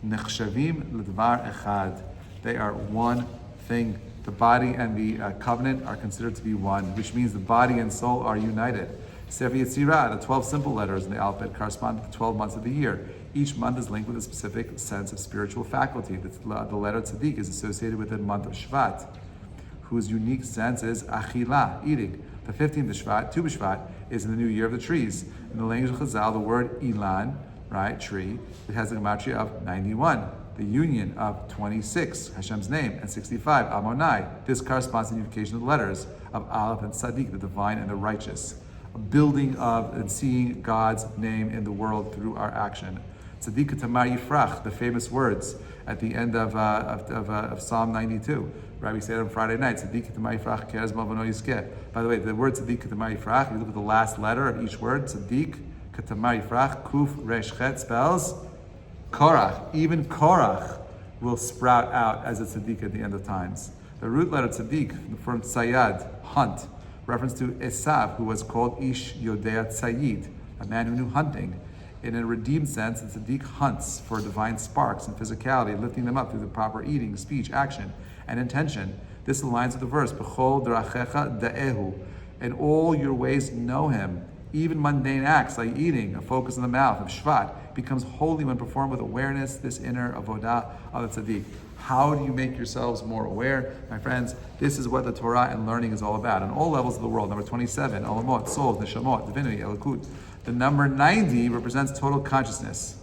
nechshavim l'dvar echad. They are one thing. The body and the covenant are considered to be one, which means the body and soul are united. Sefer Yetzirah, the 12 simple letters in the alphabet, correspond to the 12 months of the year. Each month is linked with a specific sense of spiritual faculty. The letter Tzaddik is associated with the month of Shvat, whose unique sense is achila, eating. The 15th of Shvat, Tu B'Shvat, is in the new year of the trees. In the language of Chazal, the word ilan, right, tree, it has a gematria of 91. The union of 26, Hashem's name, and 65, Amonai. This corresponds to the unification of the letters of Aleph and Tzaddik, the divine and the righteous. A building of and seeing God's name in the world through our action. Tzaddik Tamar Yifrach, the famous words at the end of Psalm 92. Right, we say it on Friday night. Tzaddik Tamar Yifrach Keres Mavano Yizkeh. By the way, the word Tzaddik Tamar Yifrach, if you look at the last letter of each word, Tzaddik Tamar Yifrach, Kuf Resh Chet spells Korach. Even Korach, will sprout out as a tzaddik at the end of times. The root letter tzaddik from tzayad, hunt, reference to Esav, who was called Ish Yodea Tzayid, a man who knew hunting. In a redeemed sense, the tzaddik hunts for divine sparks and physicality, lifting them up through the proper eating, speech, action, and intention. This aligns with the verse, B'chol drachecha da'ehu. In all your ways know him. Even mundane acts like eating, a focus on the mouth of Shvat, becomes holy when performed with awareness, this inner avodah of the tzaddik. How do you make yourselves more aware? My friends, this is what the Torah and learning is all about on all levels of the world. Number 27, Olamot, souls, Neshamot, divinity, Elokut. The number 90 represents total consciousness.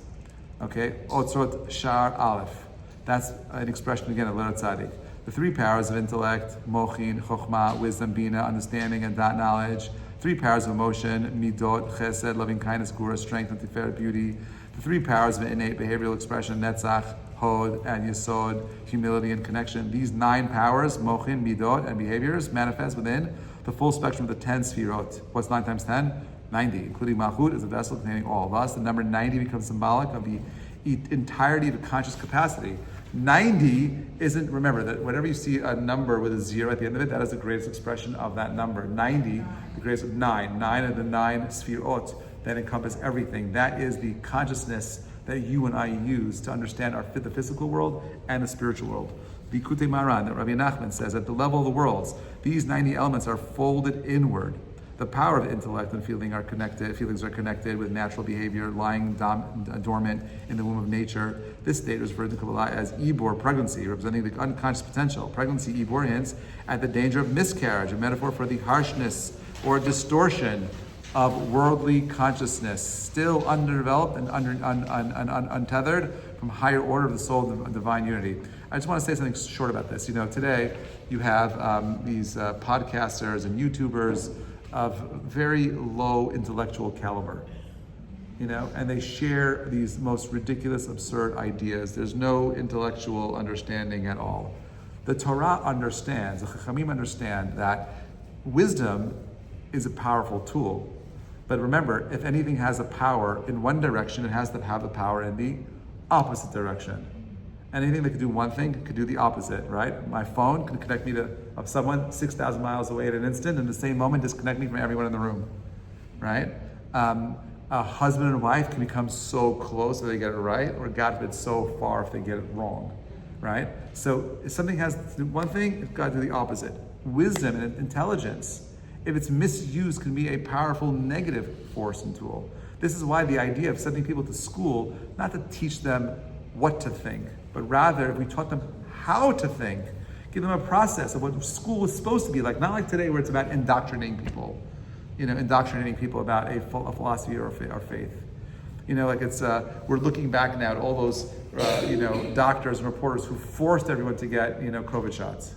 Okay, Otzrot Shar Aleph. That's an expression again of letter Tzadi. The three powers of intellect, Mochin, Chokhmah, wisdom, Bina, understanding, and that knowledge. Three powers of emotion, Midot, Chesed, loving kindness, Gura, strength, and Tiferet, beauty. The three powers of innate behavioral expression, Netzach, Hod, and Yesod, humility and connection. These 9 powers, Mochin, Midot, and behaviors, manifest within the full spectrum of the 10 Sfirot. What's 9 times 10? 90, including Malchut as a vessel containing all of us. The number 90 becomes symbolic of the entirety of the conscious capacity. 90 isn't, remember that whenever you see a number with a 0 at the end of it, that is the greatest expression of that number. 90, the greatest of 9. 9 of the 9 Sfirot that encompass everything. That is the consciousness that you and I use to understand the physical world and the spiritual world. The Likutei Maran that Rabbi Nachman says at the level of the worlds, these 90 elements are folded inward. The power of intellect and feelings are connected with natural behavior lying dormant in the womb of nature. This state is referred to Kabbalah as Ibor, pregnancy, representing the unconscious potential. Pregnancy, Ibor, hints at the danger of miscarriage, a metaphor for the harshness or distortion of worldly consciousness, still underdeveloped and untethered from higher order of the soul of divine unity. I just want to say something short about this. Today you have these podcasters and YouTubers of very low intellectual caliber, and they share these most ridiculous, absurd ideas. There's no intellectual understanding at all. The Torah understands, the Chachamim understand that wisdom is a powerful tool. But remember, if anything has a power in one direction, it has to have the power in the opposite direction. Anything that could do one thing could do the opposite, right? My phone can connect me to someone 6,000 miles away at an instant, and in the same moment disconnect me from everyone in the room, right? A husband and wife can become so close that they get it right, or God forbid, so far if they get it wrong, right? So if something has to do one thing, it's got to do the opposite. Wisdom and intelligence, if it's misused, can be a powerful negative force and tool. This is why the idea of sending people to school, not to teach them what to think, but rather if we taught them how to think, give them a process of what school is supposed to be like, not like today where it's about indoctrinating people about a philosophy or faith. We're looking back now at all those, doctors and reporters who forced everyone to get, COVID shots.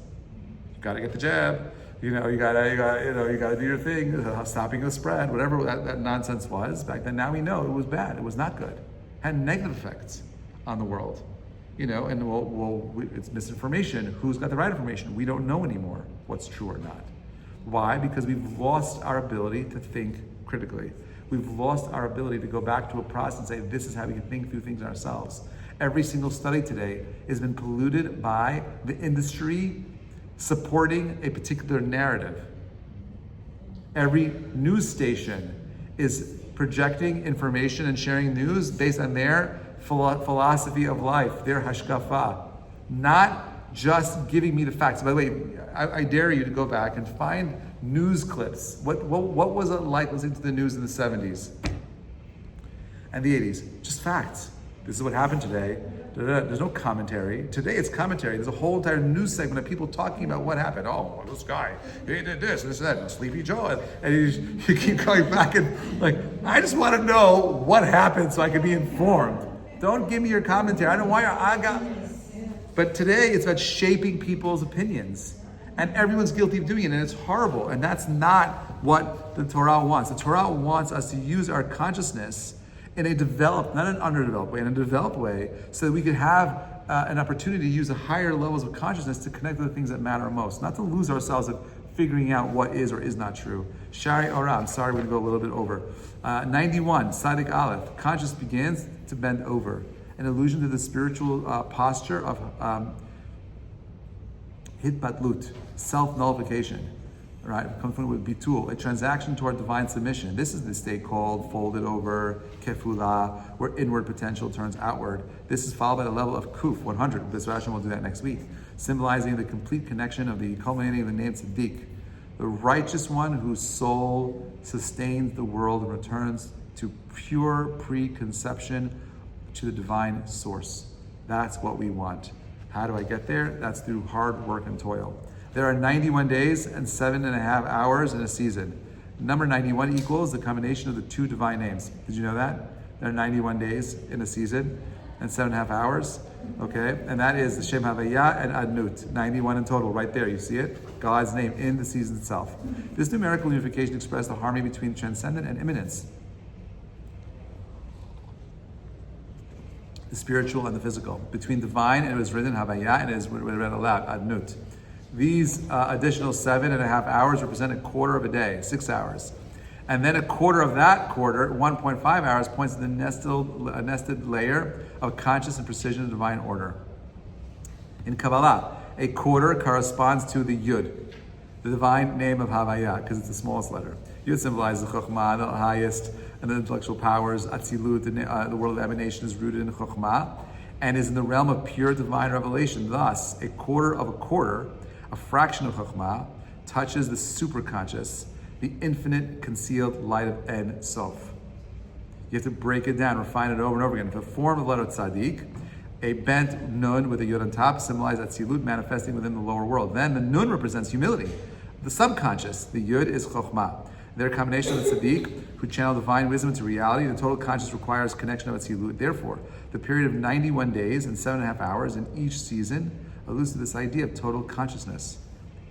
You got to get the jab. You got to do your thing, stopping the spread, whatever that nonsense was back then. Now we know it was bad. It was not good. It had negative effects on the world. It's misinformation. Who's got the right information? We don't know anymore what's true or not. Why? Because we've lost our ability to think critically. We've lost our ability to go back to a process and say, this is how we can think through things ourselves. Every single study today has been polluted by the industry supporting a particular narrative. Every news station is projecting information and sharing news based on their philosophy of life, their hashkafa, not just giving me the facts. By the way, I dare you to go back and find news clips. What was it like listening to the news in the 70s and the 80s? Just facts. This is what happened today. There's no commentary. Today it's commentary. There's a whole entire news segment of people talking about what happened. Oh, this guy, he did this, that, Sleepy Joe. And you keep going back and I just want to know what happened so I can be informed. Don't give me your commentary. I don't want But today it's about shaping people's opinions. And everyone's guilty of doing it, and it's horrible. And that's not what the Torah wants. The Torah wants us to use our consciousness in a developed, not an underdeveloped way, in a developed way, so that we could have an opportunity to use the higher levels of consciousness to connect with the things that matter most, not to lose ourselves at figuring out what is or is not true. Shari Ora, I'm sorry, we're going to go a little bit over. 91, Tzaddik Aleph, conscious begins to bend over. an allusion to the spiritual posture of hitbatlut, self-nullification. Right, it comes from with bitul, a transaction toward divine submission. This is the state called folded over, kefula, where inward potential turns outward. This is followed by the level of kuf, 100. This Rashi will do that next week, symbolizing the complete connection of the culminating of the name Tzaddik, the righteous one whose soul sustains the world and returns to pure preconception to the divine source. That's what we want. How do I get there? That's through hard work and toil. There are 91 days and 7.5 hours in a season. Number 91 equals the combination of the two divine names. Did you know that? There are 91 days in a season and 7.5 hours. Okay, and that is the Shem Havaya and Adnut. 91 in total, right there. You see it? God's name in the season itself. This numerical unification expresses the harmony between transcendent and immanence, the spiritual and the physical, between divine and it was written Havaya and it is read aloud Adnut. These additional 7.5 hours represent a quarter of a day, 6 hours. And then a quarter of that quarter, 1.5 hours, points to the nested layer of conscious and precision of divine order. In Kabbalah, a quarter corresponds to the Yud, the divine name of Havaya, because it's the smallest letter. Yud symbolizes the Chokhmah, the highest, and the intellectual powers. Atzilut, the world of emanation, is rooted in Chokhmah, and is in the realm of pure divine revelation. Thus, a quarter of a quarter, a fraction of Chokhmah, touches the superconscious, the infinite concealed light of En Sof. You have to break it down, refine it over and over again. The form of the letter Tzaddik, a bent nun with a yud on top, symbolizes Atzilut manifesting within the lower world. Then the nun represents humility, the subconscious. The yud is Chokhmah. They're a combination of the Tzaddik, who channel divine wisdom into reality. The total conscious requires connection of Atzilut. Therefore, the period of 91 days and 7.5 hours in each season alludes to this idea of total consciousness.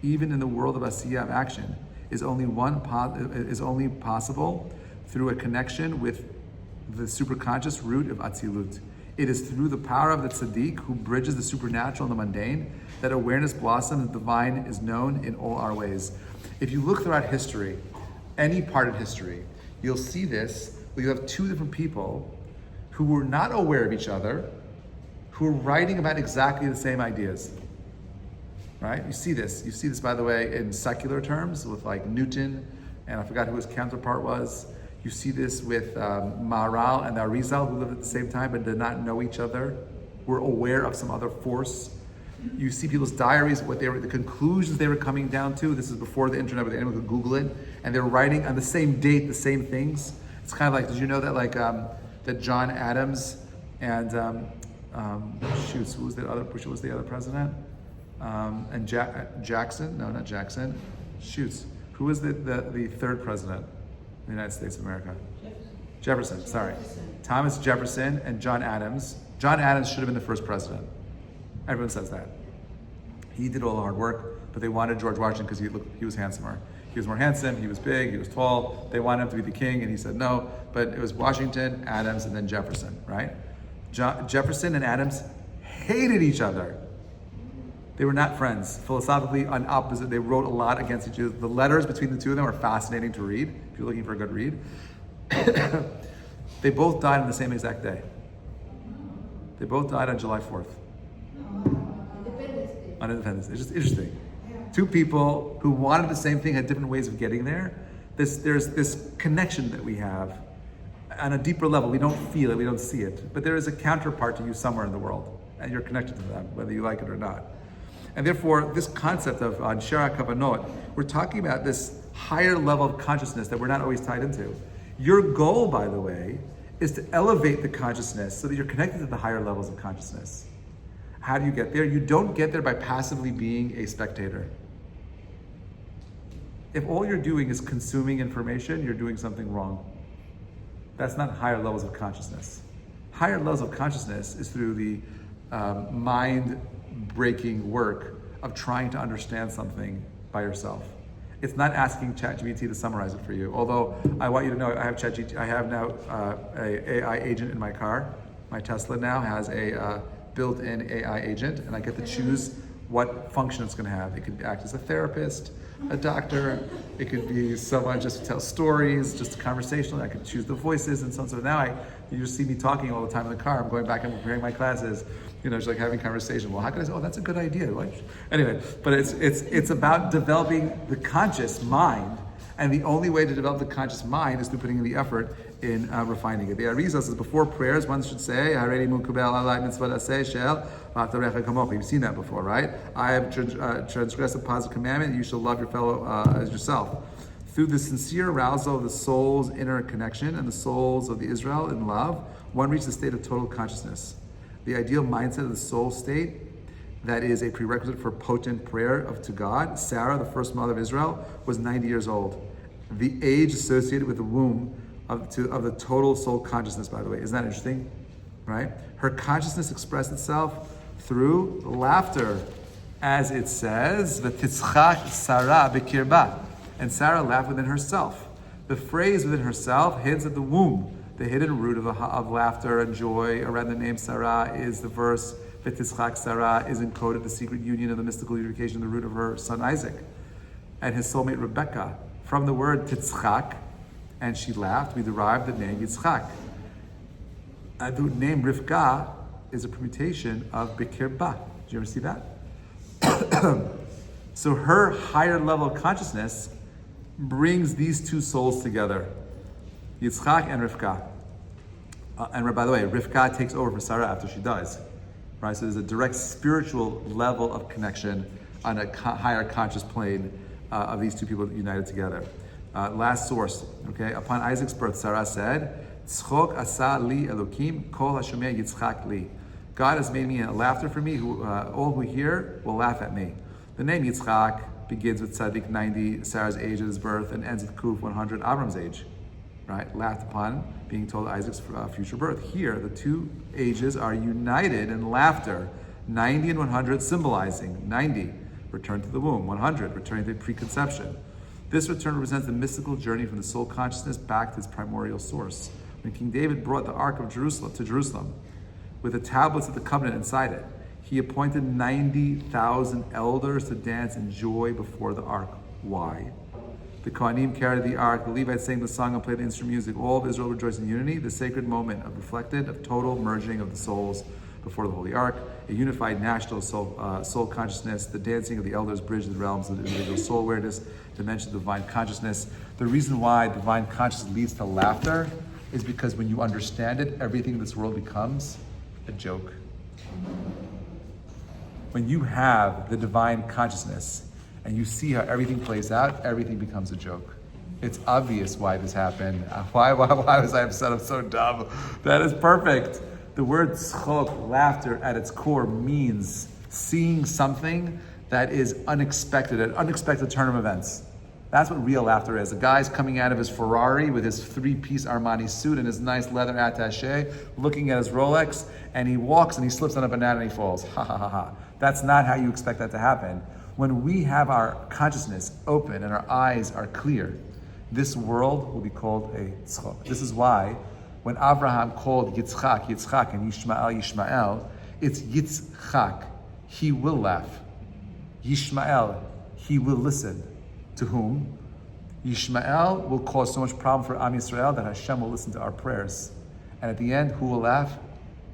Even in the world of Asiyah, of action, is only possible through a connection with the superconscious root of Atzilut. It is through the power of the Tzaddik, who bridges the supernatural and the mundane, that awareness blossoms and the divine is known in all our ways. If you look throughout history, any part of history, you'll see this, where you have two different people who were not aware of each other, who are writing about exactly the same ideas, right? You see this, by the way, in secular terms with like Newton, and I forgot who his counterpart was. You see this with Maharal and Arizal, who lived at the same time but did not know each other, were aware of some other force. You see people's diaries, the conclusions they were coming down to. This is before the internet, but anyone could Google it, and they're writing on the same date the same things. It's kind of like, did you know that that John Adams and who was the other president? And Jackson? No, not Jackson. Who was the third president of the United States of America? Jefferson, sorry. Thomas Jefferson and John Adams. John Adams should have been the first president. Everyone says that. He did all the hard work, but they wanted George Washington because he was handsomer. He was more handsome, he was big, he was tall. They wanted him to be the king, and he said no. But it was Washington, Adams, and then Jefferson, right? Jefferson and Adams hated each other. They were not friends. Philosophically on opposite, they wrote a lot against each other. The letters between the two of them are fascinating to read, if you're looking for a good read. They both died on the same exact day. They both died on July 4th. On Independence Day. It's just interesting. Two people who wanted the same thing had different ways of getting there. There's this connection that we have on a deeper level. We don't feel it, we don't see it, but there is a counterpart to you somewhere in the world, and you're connected to them, whether you like it or not. And therefore, this concept of Shara Kavanot, we're talking about this higher level of consciousness that we're not always tied into. Your goal, by the way, is to elevate the consciousness so that you're connected to the higher levels of consciousness. How do you get there? You don't get there by passively being a spectator. If all you're doing is consuming information, you're doing something wrong. That's not higher levels of consciousness. Higher levels of consciousness is through the mind-breaking work of trying to understand something by yourself. It's not asking ChatGPT to summarize it for you. Although I want you to know, I have now an AI agent in my car. My Tesla now has a built-in AI agent, and I get to choose what function it's going to have. It could act as a therapist, a doctor. It could be someone just to tell stories, just conversational. I could choose the voices and so on. So now you just see me talking all the time in the car. I'm going back and preparing my classes. Just like having conversation. Well, how can I say? Oh, that's a good idea. Anyway, but it's about developing the conscious mind, and the only way to develop the conscious mind is through putting in the effort in refining it. The Arizal says before prayers, one should say, You've seen that before, right? I have transgressed a positive commandment, you shall love your fellow as yourself. Through the sincere arousal of the soul's inner connection and the souls of the Israel in love, one reaches a state of total consciousness. The ideal mindset of the soul state that is a prerequisite for potent prayer to God. Sarah, the first mother of Israel, was 90 years old. The age associated with the womb of the total soul consciousness, by the way. Isn't that interesting? Right? Her consciousness expressed itself through laughter, as it says, "V'titzchak Sarah b'kirba," and Sarah laughed within herself. The phrase "within herself" hints at the womb. The hidden root of laughter and joy around the name Sarah is the verse "V'titzchak Sarah" is encoded the secret union of the mystical unification of the root of her son Isaac and his soulmate Rebecca. From the word "titzchak," and she laughed, we derived the name Yitzchak. The name Rivka is a permutation of Bikirba. Did you ever see that? So her higher level of consciousness brings these two souls together, Yitzchak and Rivka. And by the way, Rivka takes over for Sarah after she dies. Right? So there's a direct spiritual level of connection on a higher conscious plane of these two people united together. Last source, okay? Upon Isaac's birth, Sarah said, "Tzchok asa li Elokim, kol hashomeh yitzchak li." God has made me a laughter for me. All who hear will laugh at me. The name Yitzchak begins with Tzaddik 90, Sarah's age at his birth, and ends with Kuf 100, Avram's age. Right? Laughed upon being told Isaac's future birth. Here, the two ages are united in laughter. 90 and 100 symbolizing 90, return to the womb. 100, returning to preconception. This return represents the mystical journey from the soul consciousness back to its primordial source. When King David brought the Ark of Jerusalem to Jerusalem, with the tablets of the covenant inside it, he appointed 90,000 elders to dance in joy before the Ark. Why? The Kohanim carried the Ark, the Levites sang the song and played the instrument music. All of Israel rejoiced in unity, the sacred moment of total merging of the souls before the Holy Ark, a unified national soul consciousness. The dancing of the elders bridged the realms of the individual soul awareness, dimension of divine consciousness. The reason why divine consciousness leads to laughter is because when you understand it, everything in this world becomes a joke. When you have the divine consciousness and you see how everything plays out, everything becomes a joke. It's obvious why this happened. Why was I upset? I'm so dumb. That is perfect. The word tzchok, laughter, at its core means seeing something that is unexpected, an unexpected turn of events. That's what real laughter is. A guy's coming out of his Ferrari with his 3-piece Armani suit and his nice leather attaché, looking at his Rolex, and he walks and he slips on a banana and he falls. Ha ha ha ha. That's not how you expect that to happen. When we have our consciousness open and our eyes are clear, this world will be called a tzchok. This is why when Abraham called Yitzchak, Yitzchak, and Yishmael, Yishmael, it's Yitzchak. He will laugh. Yishmael, he will listen. To whom? Yishmael will cause so much problem for Am Yisrael that Hashem will listen to our prayers. And at the end, who will laugh?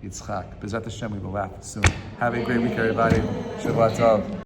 Yitzchak. B'ezrat Hashem, we will laugh soon. Have a great week, everybody. Shabbat Tov.